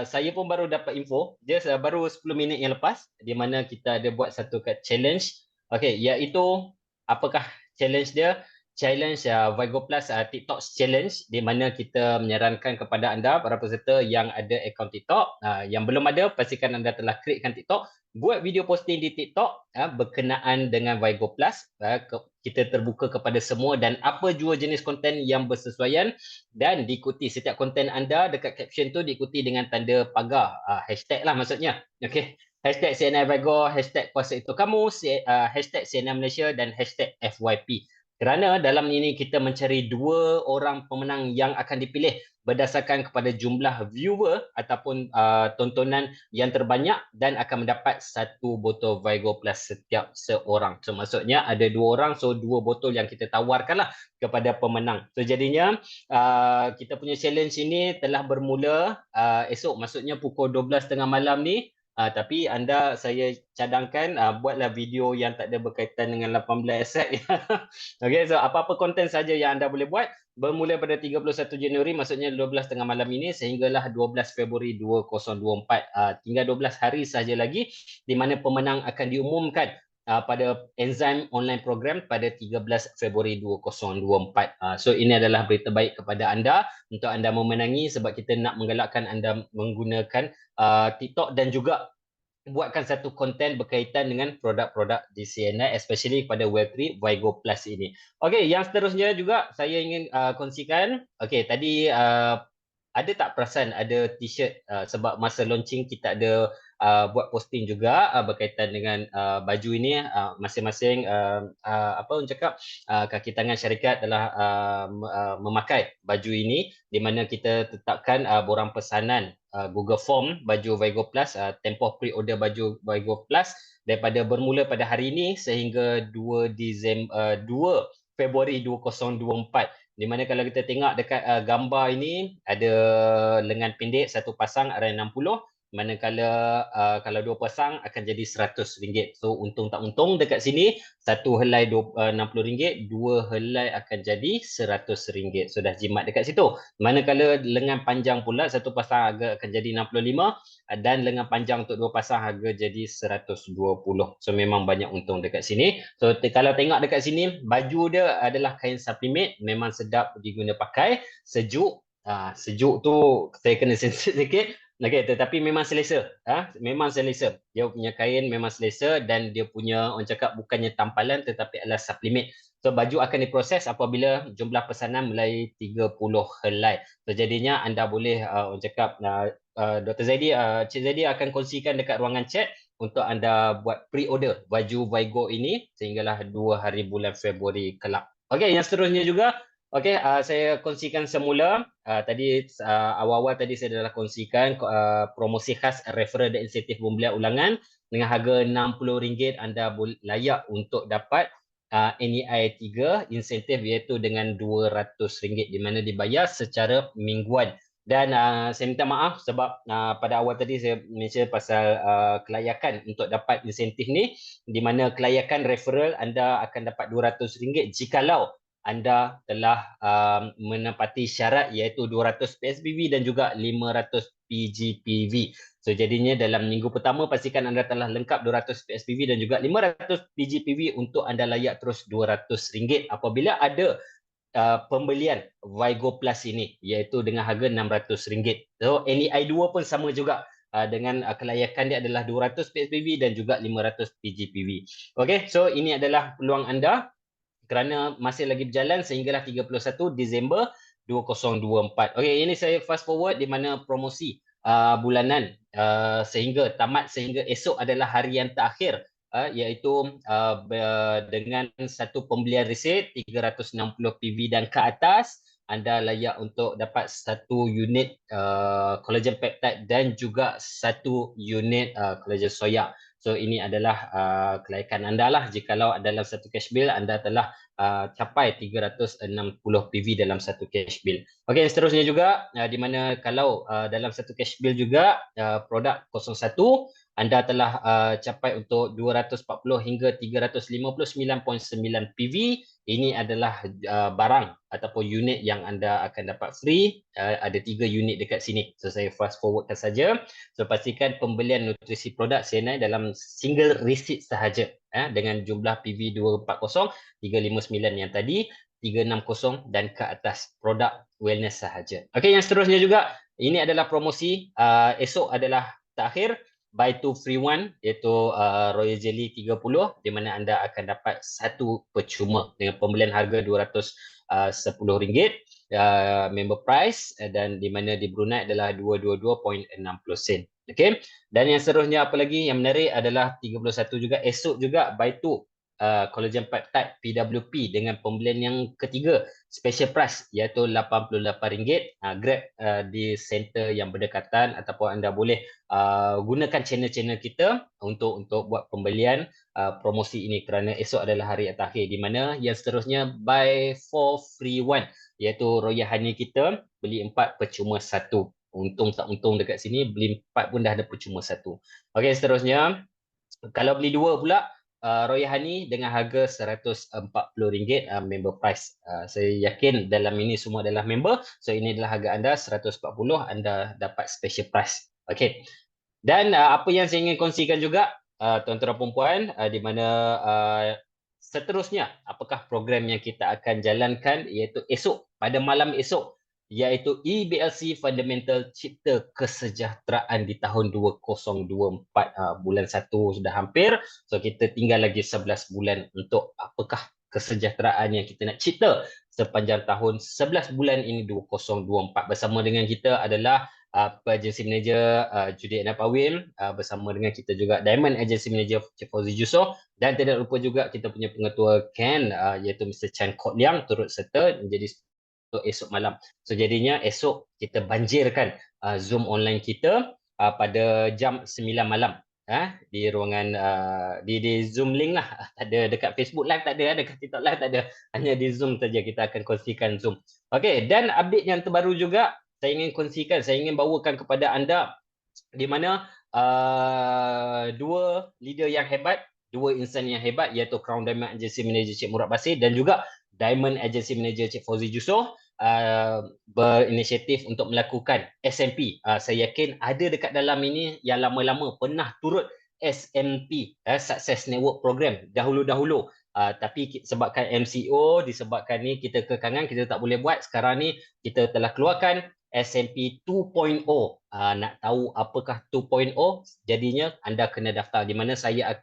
saya pun baru dapat info baru 10 minit yang lepas di mana kita ada buat satu challenge. Okey, iaitu apakah challenge dia? Challenge Vigo Plus TikTok Challenge di mana kita menyarankan kepada anda para peserta yang ada akaun TikTok, yang belum ada pastikan anda telah createkan TikTok, buat video posting di TikTok berkenaan dengan Vigo Plus. Kita terbuka kepada semua dan apa jua jenis konten yang bersesuaian dan diikuti setiap konten anda dekat caption tu diikuti dengan tanda pagar, hashtag lah maksudnya. Okey. Hashtag CNI Vigo, hashtag kuasa itu kamu, hashtag CNI Malaysia dan hashtag FYP. Kerana dalam ini kita mencari 2 orang pemenang yang akan dipilih berdasarkan kepada jumlah viewer ataupun tontonan yang terbanyak dan akan mendapat 1 botol Vigo Plus setiap seorang. So maksudnya ada 2 orang, so 2 botol yang kita tawarkanlah kepada pemenang. So jadinya kita punya challenge ini telah bermula esok, maksudnya pukul 12:30 malam ni. Tapi anda saya cadangkan buatlah video yang tak ada berkaitan dengan 18 set. Okey, so apa-apa konten saja yang anda boleh buat bermula pada 31 Januari maksudnya 12:30 malam ini sehinggalah 12 Februari 2024. Tinggal 12 hari saja lagi di mana pemenang akan diumumkan pada Enzyme Online Program pada 13 Februari 2024. So ini adalah berita baik kepada anda untuk anda memenangi sebab kita nak menggalakkan anda menggunakan TikTok dan juga buatkan satu konten berkaitan dengan produk-produk di CNI, especially pada Web3 Vigo Plus ini. Okey, yang seterusnya juga saya ingin kongsikan. Okey, tadi ada tak perasan ada t-shirt sebab masa launching kita ada buat posting juga berkaitan dengan baju ini. Masing-masing apa orang cakap kaki tangan syarikat telah memakai baju ini di mana kita tetapkan borang pesanan Google Form baju Vigo Plus, tempoh pre-order baju Vigo Plus daripada bermula pada hari ini sehingga 2 Februari 2024. Di mana kalau kita tengok dekat gambar ini ada lengan pendek satu pasang RM60, manakala kalau 2 pasang akan jadi RM100. So untung tak untung dekat sini satu helai RM60, 2 helai akan jadi RM100. So dah jimat dekat situ. Manakala lengan panjang pula satu pasang harga akan jadi RM65 dan lengan panjang untuk 2 pasang harga jadi RM120. So memang banyak untung dekat sini. So kalau tengok dekat sini baju dia adalah kain supplement, memang sedap diguna pakai, sejuk. Sejuk tu saya kena sensor sikit. Okey, tetapi memang selesa. Memang selesa. Dia punya kain memang selesa dan dia punya orang cakap bukannya tampalan tetapi adalah suplemen. So baju akan diproses apabila jumlah pesanan melayu 30 helai. So jadinya anda boleh orang cakap Dr. Zaidi, Cik Zaidi akan kongsikan dekat ruangan chat untuk anda buat pre-order baju Vigo ini sehinggalah 2 hari bulan Februari kelak. Okey, yang seterusnya juga okey, saya kongsikan semula. Tadi awal-awal tadi saya dah kongsikan promosi khas referral dan insentif pembelian ulangan dengan harga RM60 anda layak untuk dapat NEI 3 insentif iaitu dengan RM200 di mana dibayar secara mingguan. Dan saya minta maaf sebab pada awal tadi saya mention pasal kelayakan untuk dapat insentif ni, di mana kelayakan referral anda akan dapat RM200 jikalau anda telah menepati syarat iaitu 200 PSPV dan juga 500 PGPV. So jadinya dalam minggu pertama pastikan anda telah lengkap 200 PSPV dan juga 500 PGPV untuk anda layak terus RM200 apabila ada pembelian Vigo Plus ini iaitu dengan harga RM600. So NEI 2 pun sama juga dengan kelayakan dia adalah 200 PSPV dan juga 500 PGPV. Okey, so ini adalah peluang anda kerana masih lagi berjalan sehinggalah 31 Disember 2024. Okey, ini saya fast forward di mana promosi bulanan sehingga tamat sehingga esok adalah hari yang terakhir iaitu dengan satu pembelian resit 360 PV dan ke atas anda layak untuk dapat satu unit collagen peptide dan juga satu unit collagen soya. So ini adalah kelayakan anda lah jikalau dalam satu cash bill anda telah capai 360 PV dalam satu cash bill. Okey, seterusnya juga di mana kalau dalam satu cash bill juga produk 01 anda telah capai untuk 240 hingga 359.9 PV ini adalah barang ataupun unit yang anda akan dapat free. Ada 3 unit dekat sini. So saya fast forwardkan saja. So pastikan pembelian nutrisi produk CNI dalam single receipt sahaja dengan jumlah PV 240 359 yang tadi, 360 dan ke atas produk wellness sahaja. Okey, yang seterusnya juga ini adalah promosi. Esok adalah terakhir buy 2 free 1 iaitu Royal Jelly 30 di mana anda akan dapat satu percuma dengan pembelian harga RM210 member price dan di mana di Brunei adalah 222.60 sen. Okey. Dan yang seterusnya apa lagi yang menarik adalah 31 juga esok juga buy 2 collagen peptide PWP dengan pembelian yang ketiga special price iaitu RM88. Grab di center yang berdekatan ataupun anda boleh gunakan channel-channel kita untuk buat pembelian promosi ini kerana esok adalah hari terakhir di mana yang seterusnya buy 4 free 1 iaitu Royal Honey kita beli 4 percuma 1. Untung tak untung dekat sini beli 4 pun dah ada percuma 1. Okey, seterusnya kalau beli 2 pula Royal Honey dengan harga RM140 member price. Saya yakin dalam ini semua adalah member. So ini adalah harga anda RM140, anda dapat special price. Okey. Dan apa yang saya ingin kongsikan juga tuan-tuan dan puan-puan di mana seterusnya apakah program yang kita akan jalankan iaitu esok pada malam esok iaitu EBLC Fundamental Cipta Kesejahteraan di tahun 2024. Bulan 1 sudah hampir, so kita tinggal lagi 11 bulan untuk apakah kesejahteraan yang kita nak cipta sepanjang tahun 11 bulan ini 2024. Bersama dengan kita adalah Agency Manager Judi Anna Pawil, bersama dengan kita juga Diamond Agency Manager Cik Fauzi Jusoh, dan tidak lupa juga kita punya pengetua Ken iaitu Mr. Chan Kot Liang turut serta menjadi untuk esok malam. So jadinya esok kita banjirkan Zoom online kita pada jam 9 malam di ruangan di Zoom link lah. Tak ada dekat Facebook Live, tak ada, dekat TikTok Live tak ada. Hanya di Zoom saja kita akan kongsikan Zoom. Okey, dan update yang terbaru juga saya ingin kongsikan, saya ingin bawakan kepada anda di mana dua leader yang hebat, dua insan yang hebat iaitu Crown Diamond Agency Manager Cik Murad Basir dan juga Diamond Agency Manager Cik Fauzi Jusoh berinisiatif untuk melakukan SMP. Saya yakin ada dekat dalam ini yang lama-lama pernah turut SMP, Success Network Program dahulu-dahulu. Tapi sebabkan MCO, disebabkan ni kita kekangan, kita tak boleh buat. Sekarang ni kita telah keluarkan SMP 2.0. Nak tahu apakah 2.0? Jadinya anda kena daftar di mana saya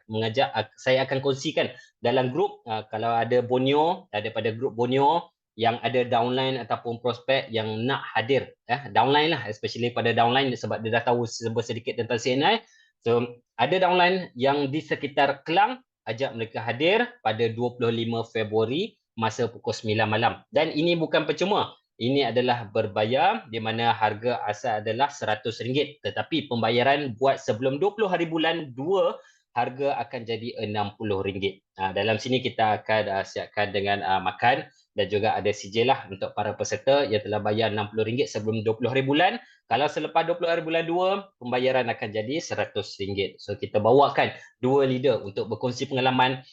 akan kongsikan dalam grup. Kalau ada Borneo, daripada grup Borneo yang ada downline ataupun prospek yang nak hadir, downline lah, especially pada downline sebab dia dah tahu sedikit tentang CNI. So ada downline yang di sekitar Kelang, ajak mereka hadir pada 25 Februari masa pukul 9 malam. Dan ini bukan percuma. Ini adalah berbayar di mana harga asal adalah RM100, tetapi pembayaran buat sebelum 20 hari bulan 2 harga akan jadi RM60. Dalam sini kita akan siapkan dengan makan dan juga ada CJ lah untuk para peserta yang telah bayar RM60 sebelum 20 hari bulan. Kalau selepas 20 hari bulan 2, pembayaran akan jadi RM100. So kita bawakan dua leader untuk berkongsi pengalaman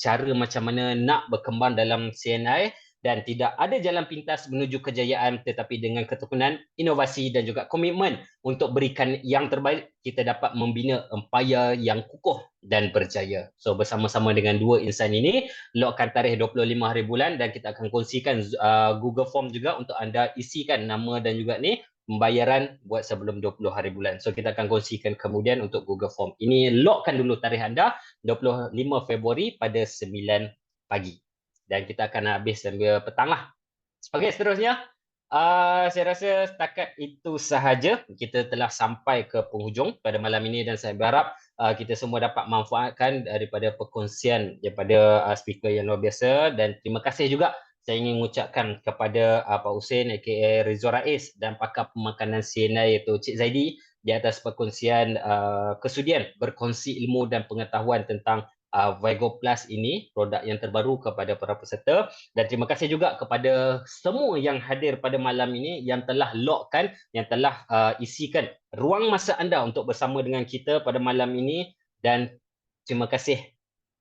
cara macam mana nak berkembang dalam CNI dan tidak ada jalan pintas menuju kejayaan, tetapi dengan ketekunan, inovasi dan juga komitmen untuk berikan yang terbaik, kita dapat membina empayar yang kukuh dan berjaya. So bersama-sama dengan dua insan ini, lockkan tarikh 25 hari bulan dan kita akan kongsikan Google Form juga untuk anda isikan nama dan juga ni pembayaran buat sebelum 20 hari bulan. So kita akan kongsikan kemudian untuk Google Form. Ini lockkan dulu tarikh anda 25 Februari pada 9 pagi. Dan kita akan habis sambil petang lah. Okey, seterusnya saya rasa setakat itu sahaja. Kita telah sampai ke penghujung pada malam ini dan saya berharap kita semua dapat manfaatkan daripada perkongsian daripada speaker yang luar biasa. Dan terima kasih juga saya ingin mengucapkan kepada Pak Hussein aka Rizal Rais dan pakar pemakanan CNI iaitu Cik Zaidi di atas perkongsian kesudian berkongsi ilmu dan pengetahuan tentang Vigo Plus ini, produk yang terbaru kepada para peserta. Dan terima kasih juga kepada semua yang hadir pada malam ini yang telah lockkan, yang telah isikan ruang masa anda untuk bersama dengan kita pada malam ini. Dan terima kasih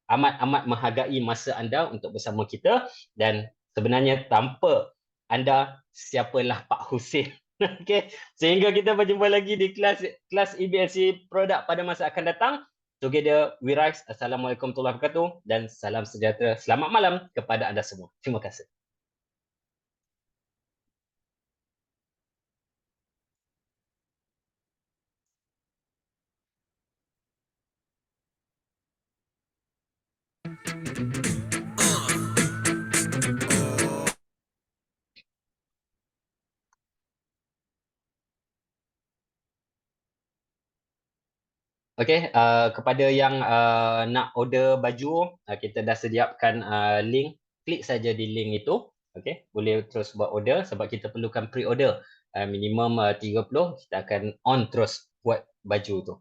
amat-amat menghargai masa anda untuk bersama kita, dan sebenarnya tanpa anda, siapalah Pak Hussein. Okey, sehingga kita berjumpa lagi di kelas EBLC produk pada masa akan datang. Together we rise. Assalamualaikum warahmatullahi wabarakatuh dan salam sejahtera. Selamat malam kepada anda semua. Terima kasih. Okey, kepada yang nak order baju, kita dah sediakan link. Klik saja di link itu. Okey, boleh terus buat order sebab kita perlukan pre-order minimum 30. Kita akan on terus buat baju tu.